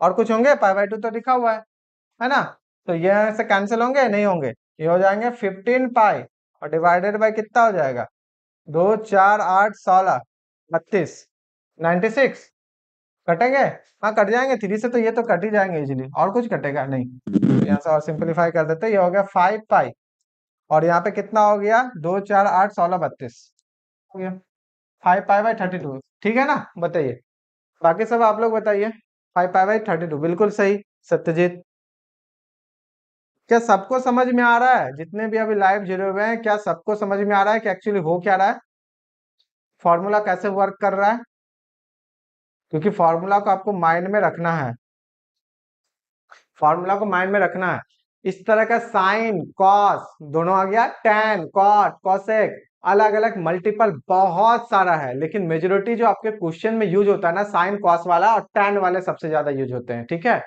[SPEAKER 1] और कुछ होंगे, पाई बाय 2 तो लिखा हुआ है ना, तो ये से कैंसिल होंगे, नहीं होंगे, ये हो जाएंगे 15 पाई, और डिवाइडेड बाय कितना हो जाएगा, 2 4 8 16 32, 96 कटेंगे, हाँ कट जाएंगे, थ्री से तो ये तो कट ही जाएंगे इजीली, और कुछ कटेगा नहीं, तो यहाँ से और सिंपलीफाई कर देते हैं, ये हो गया 5 पाई, और यहाँ पे कितना हो गया, 2 4 8 16 32 हो गया, 5 पाई/32, ठीक है ना, बताइए, बाकी सब आप लोग बताइए। 5 पाई/32 बिल्कुल सही, सत्यजीत। क्या सबको समझ में आ रहा है, जितने भी अभी लाइव जुड़े हुए हैं, क्या सबको समझ में आ रहा है कि एक्चुअली हो क्या रहा है, फॉर्मूला कैसे वर्क कर रहा है, क्योंकि फॉर्मूला को आपको माइंड में रखना है, फॉर्मूला को माइंड में रखना है। इस तरह का साइन कॉस दोनों आ गया, टैन कॉट कॉसेक, अलग अलग मल्टीपल बहुत सारा है, लेकिन मेजोरिटी जो आपके क्वेश्चन में यूज होता है ना, साइन कॉस वाला और टैन वाले सबसे ज्यादा यूज होते हैं, ठीक है।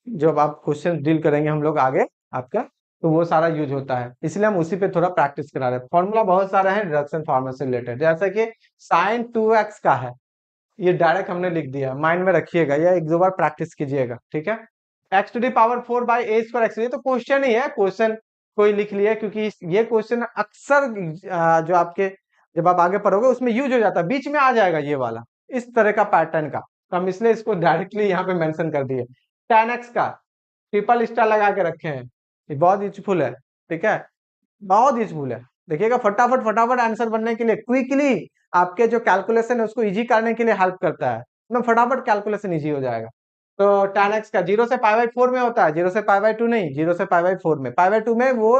[SPEAKER 1] जब आप क्वेश्चन डील करेंगे हम लोग आगे आपका, तो वो सारा यूज होता है, इसलिए हम उसी पे थोड़ा प्रैक्टिस करा रहे हैं। फॉर्मूला बहुत सारे हैं रिडक्शन फार्मूला से रिलेटेड, जैसे कि साइन 2x का है, ये डायरेक्ट हमने लिख दिया, माइंड में रखिएगा, या एक दो बार प्रैक्टिस कीजिएगा, ठीक है। x⁴ x, ये तो क्वेश्चन ही है, क्वेश्चन कोई लिख लिया, क्योंकि ये क्वेश्चन अक्सर जो आपके, जब आप आगे पढ़ोगे उसमें यूज हो जाता है, बीच में आ जाएगा ये वाला, इस तरह का पैटर्न का, तो हम इसलिए इसको डायरेक्टली यहाँ पे मेंशन कर दिए। tan x का ट्रिपल स्टार लगा के रखे हैं, ये बहुत यूजफुल है, ठीक है, बहुत यूजफुल है। देखिएगा, फटाफट फटाफट आंसर बनने के लिए, क्विकली आपके जो कैलकुलेशन है उसको इजी करने के लिए हेल्प करता है, एकदम फटाफट कैलकुलेशन इजी हो जाएगा। तो tan x का 0 से पाई/4 में होता है, 0 से पाई/2 नहीं, 0 से पाई/4 में, पाई/2 में वो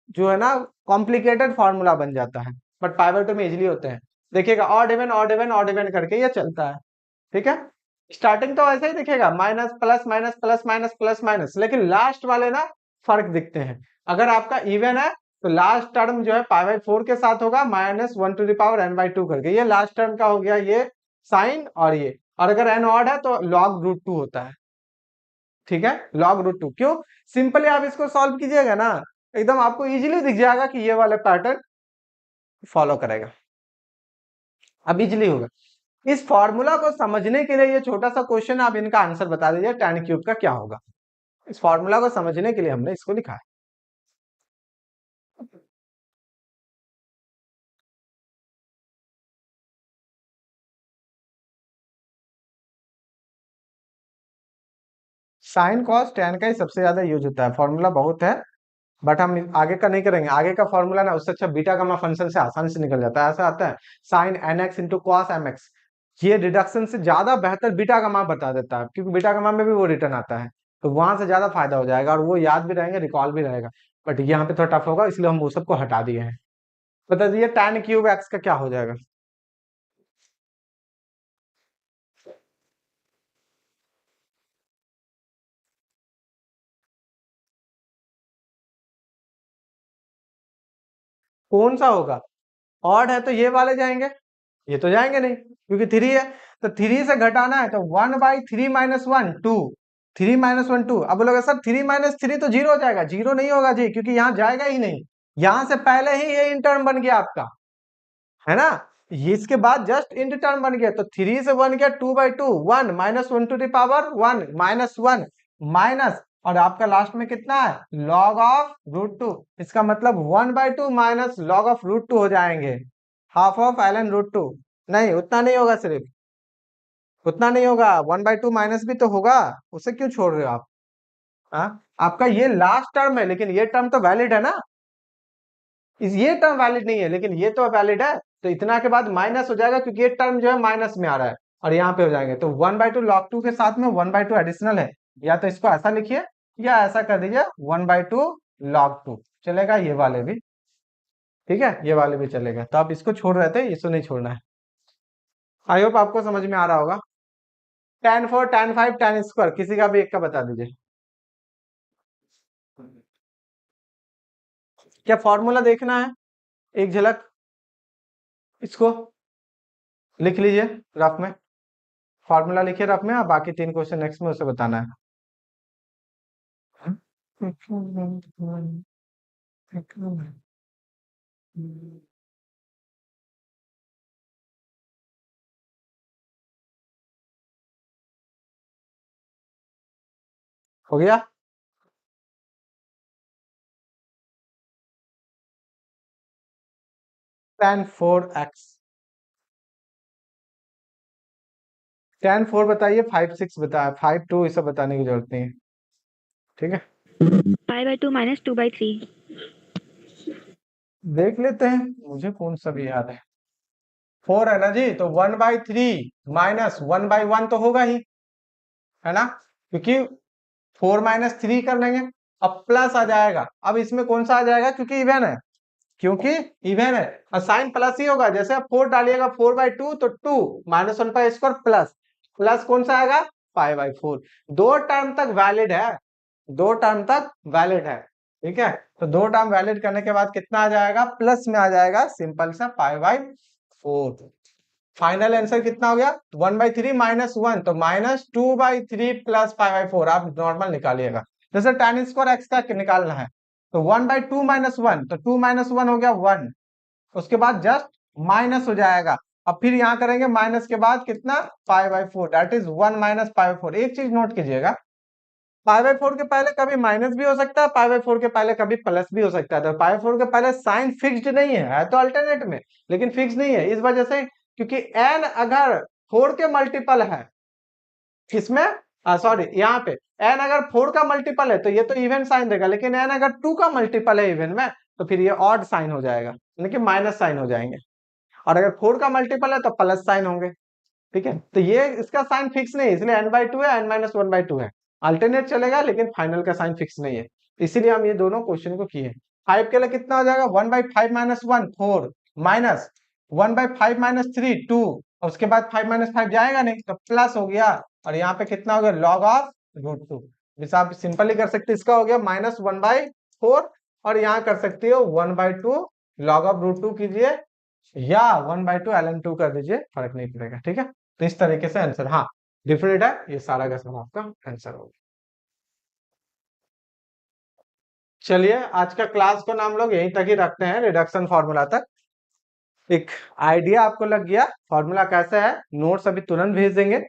[SPEAKER 1] जो है ना कॉम्प्लिकेटेड फॉर्मूला बन जाता है, बट पाई/2 में इजिली होते हैं। देखिएगा, odd even odd even odd even करके ये चलता है, ठीक है। स्टार्टिंग तो ऐसे ही दिखेगा, minus plus minus plus minus plus minus, लेकिन लास्ट वाले ना फर्क दिखते हैं। अगर आपका इवन है तो लास्ट टर्म जो है पाई/4 के साथ होगा, -1n/2 करके, ये लास्ट टर्म का हो गया, ये साइन और ये, और अगर एन ऑड है तो log√2 होता है, ठीक है, log√2। क्यों, सिंपली आप इसको सॉल्व कीजिएगा ना, एकदम आपको इजीली दिख जाएगा कि ये वाला पैटर्न फॉलो करेगा, अब इजीली होगा। इस फॉर्मूला को समझने के लिए ये छोटा सा क्वेश्चन, आप इनका आंसर बता दीजिए, tan क्यूब का क्या होगा, इस फॉर्मूला को समझने के लिए हमने इसको लिखा है। साइन कॉस टैन का ही सबसे ज्यादा यूज होता है, फॉर्मूला बहुत है, बट हम आगे का नहीं करेंगे, आगे का फॉर्मूला ना उससे अच्छा बीटा गामा फंक्शन से आसानी से निकल जाता है, ऐसा आता है sine nx into cos mx, ये डिडक्शन से ज्यादा बेहतर बीटा गामा बता देता है, क्योंकि बीटा गामा में भी वो रिटर्न आता है, तो वहां से ज्यादा फायदा हो जाएगा, और वो याद भी रहेंगे, रिकॉल भी रहेगा, बट यहाँ पे थोड़ा टफ होगा, इसलिए हम वो सबको हटा दिए हैं। बता दीजिए tan क्यूब x का क्या हो जाएगा। कौन सा होगा? ऑड है तो ये वाले जाएंगे, ये तो जाएंगे नहीं क्योंकि 3 है। तो 3 से घटाना है तो 1/3 माइनस 1 2, 3 माइनस 1 2। अब बोलोगे सर 3 माइनस 3 तो 0 हो जाएगा, 0 नहीं होगा जी, क्योंकि यहाँ जाएगा ही नहीं, यहाँ से पहले ही ये इन टर्म बन गया आपका, है ना। ये इसके बाद जस्ट इंट टर्म बन गया, तो 3 से 1 गया 2/2, 1 minus 1 to the power 1 minus 1 minus, और आपका लास्ट में कितना है लॉग ऑफ √2। इसका मतलब 1/2 माइनस लॉग ऑफ √2 हो जाएंगे, हाफ ऑफ ln √2। नहीं उतना नहीं होगा, सिर्फ उतना नहीं होगा, 1/2 माइनस भी तो होगा, उसे क्यों छोड़ रहे हो आप? हाँ, आपका ये लास्ट टर्म है, लेकिन ये टर्म तो वैलिड है ना, ये टर्म वैलिड नहीं है लेकिन ये तो वैलिड है। तो इतना के बाद माइनस हो जाएगा क्योंकि ये टर्म जो है माइनस में आ रहा है, और यहाँ पे हो जाएंगे। तो 1/2 log 2 के साथ में 1/2 एडिशनल है, या तो इसको ऐसा लिखिए या ऐसा कर दीजिए 1/2 log 2, चलेगा ये वाले भी, ठीक है, ये वाले भी चलेगा। तो आप इसको छोड़ रहे थे, इसको नहीं छोड़ना है। आई होप आपको समझ में आ रहा होगा। tan4 tan5 tan², किसी का भी एक का बता दीजिए। क्या फॉर्मूला देखना है एक झलक? इसको लिख लीजिए रफ में, फॉर्मूला लिखिए रफ में, और बाकी 3 क्वेश्चन नेक्स्ट में उसे बताना है। हो गया? tan4x, tan4 बताइए, 5 6 बताया, 5 2 इसे बताने की जरूरत नहीं है, ठीक है।
[SPEAKER 2] π/2 माइनस 2/3।
[SPEAKER 1] देख लेते हैं, मुझे कौन सा भी याद है। 4 है ना जी, तो 1/3 माइनस 1/1 तो होगा ही, है ना, क्योंकि 4 माइनस 3 कर लेंगे, अब प्लस आ जाएगा। अब इसमें कौन सा आ जाएगा, क्योंकि इवन है, क्योंकि इवन है, और साइन प्लस ही होगा। जैसे आप 4 डालिएगा 4/2 तो 2 माइनस 1/2 प्लस, प्लस कौन सा आएगा π/4। दो टर्म तक वैलिड है, दो टर्म तक वैलिड है, ठीक है। तो दो टर्म वैलिड करने के बाद कितना आ जाएगा, प्लस में आ जाएगा, सिंपल सा π/4। फाइनल आंसर कितना हो गया 1/3 माइनस 1, तो -2/3 प्लस π/4। आप नॉर्मल निकालिएगा, जैसे tan² x का निकालना है, तो 1/2 माइनस 1, तो 2 माइनस 1 हो गया 1, उसके बाद जस्ट माइनस हो जाएगा। अब फिर यहाँ करेंगे माइनस के बाद कितना π/4, दैट इज 1 माइनस π/4। एक चीज नोट कीजिएगा, π/4 के पहले कभी माइनस भी हो सकता है, π/4 के पहले कभी प्लस भी हो सकता है। तो π/4 के पहले साइन फिक्स्ड नहीं है तो अल्टरनेट में, लेकिन फिक्स नहीं है, इस वजह से क्योंकि n अगर 4 के मल्टीपल है, किसमें, सॉरी यहाँ पे n अगर 4 का मल्टीपल है तो ये तो इवन साइन देगा, लेकिन n अगर 2 का मल्टीपल है इवन में, तो फिर ये ऑड साइन हो जाएगा, यानी कि माइनस साइन हो जाएंगे। और अगर 4 का मल्टीपल है तो प्लस साइन होंगे, ठीक है। तो ये इसका साइन फिक्स नहीं है, इसलिए n/2 है, n-1/2 है, अल्टरनेट चलेगा, लेकिन फाइनल का साइन फिक्स नहीं है, इसीलिए हम ये दोनों क्वेश्चन को किए। 5 के लिए कितना हो जाएगा 1/5 माइनस 1 4 माइनस 1/5 माइनस 3 2, और उसके बाद 5 माइनस 5 जाएगा नहीं तो प्लस हो गया, और यहाँ पे कितना हो गया log ऑफ √2। जैसे आप सिंपल ही कर सकते, इसका हो गया -1/4, और यहाँ कर सकते हो 1/2 log ऑफ √2 कीजिए, या 1/2 ln2 कर दीजिए, फर्क नहीं पड़ेगा, ठीक है। तो इस तरीके से आंसर, हाँ डिफरेंट है, ये सारा का सारा आपका आंसर होगा। चलिए आज का क्लास को नाम लोग यहीं तक ही रखते हैं, रिडक्शन फॉर्मूला तक। एक आइडिया आपको लग गया फॉर्मूला कैसा है, नोट्स अभी तुरंत भेज देंगे,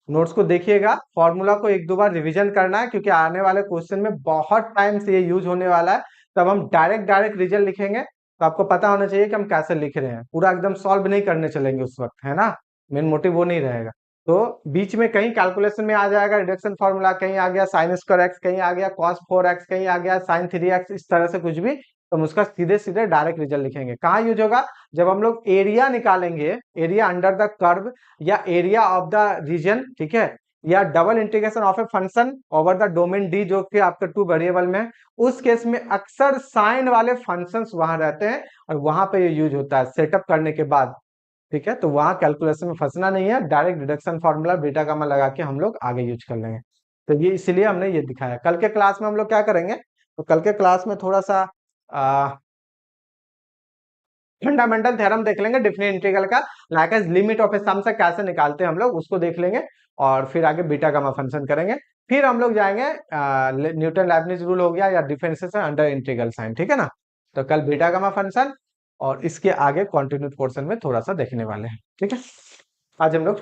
[SPEAKER 1] नोट्स को देखिएगा, फॉर्मूला को एक दो बार रिवीजन करना है, क्योंकि आने वाले क्वेश्चन में बहुत टाइम से ये यूज होने वाला है। तब हम डायरेक्ट रिजल्ट लिखेंगे, तो आपको पता होना चाहिए कि हम कैसे लिख रहे हैं, पूरा एकदम सॉल्व नहीं करने चलेंगे उस वक्त, है ना, मेन मोटिव वो नहीं रहेगा। तो बीच में कहीं कैलकुलेशन में आ जाएगा रिडक्शन फॉर्मूला, कहीं आ गया sin²x, कहीं आ गया cos4x, कहीं आ गया sin3x, इस तरह से कुछ भी, तो हम उसका सीधे सीधे डायरेक्ट रिजल्ट लिखेंगे। कहाँ यूज होगा, जब हम लोग एरिया निकालेंगे, एरिया अंडर द कर्व, या एरिया ऑफ द रीजन, ठीक है, या double integration of a function over the domain D, जो कि आपके 2 वेरिएबल में, उस केस में अक्सर साइन वाले फंक्शंस वहां रहते हैं, और वहां पे ये यूज होता है सेटअप करने के बाद, ठीक है। तो वहां कैलकुलेशन में फंसना नहीं है, direct deduction formula beta gamma लगा के हम लोग आगे यूज कर लेंगे। तो ये इसलिए हमने ये दिखाया। कल के क्लास में हम लोग क्या करेंगे, तो कल के क्लास में थोड़ा सा फंडामेंटल थ्योरम देख लेंगे डिफरेंट इंटीग्रल का, like age limit of a सम से कैसे निकालते हैं हम लोग उसको देख लेंगे, और फिर आगे बीटा गामा फंक्शन करेंगे। फिर हम लोग जाएंगे न्यूटन लैबनिज रूल हो गया या डिफरेंशिएशन अंडर इंटीग्रल साइन, ठीक है ना। तो कल बीटा गामा फंक्शन और इसके आगे कॉन्टिन्यूड पोर्शन में थोड़ा सा देखने वाले हैं, ठीक है। आज हम लोग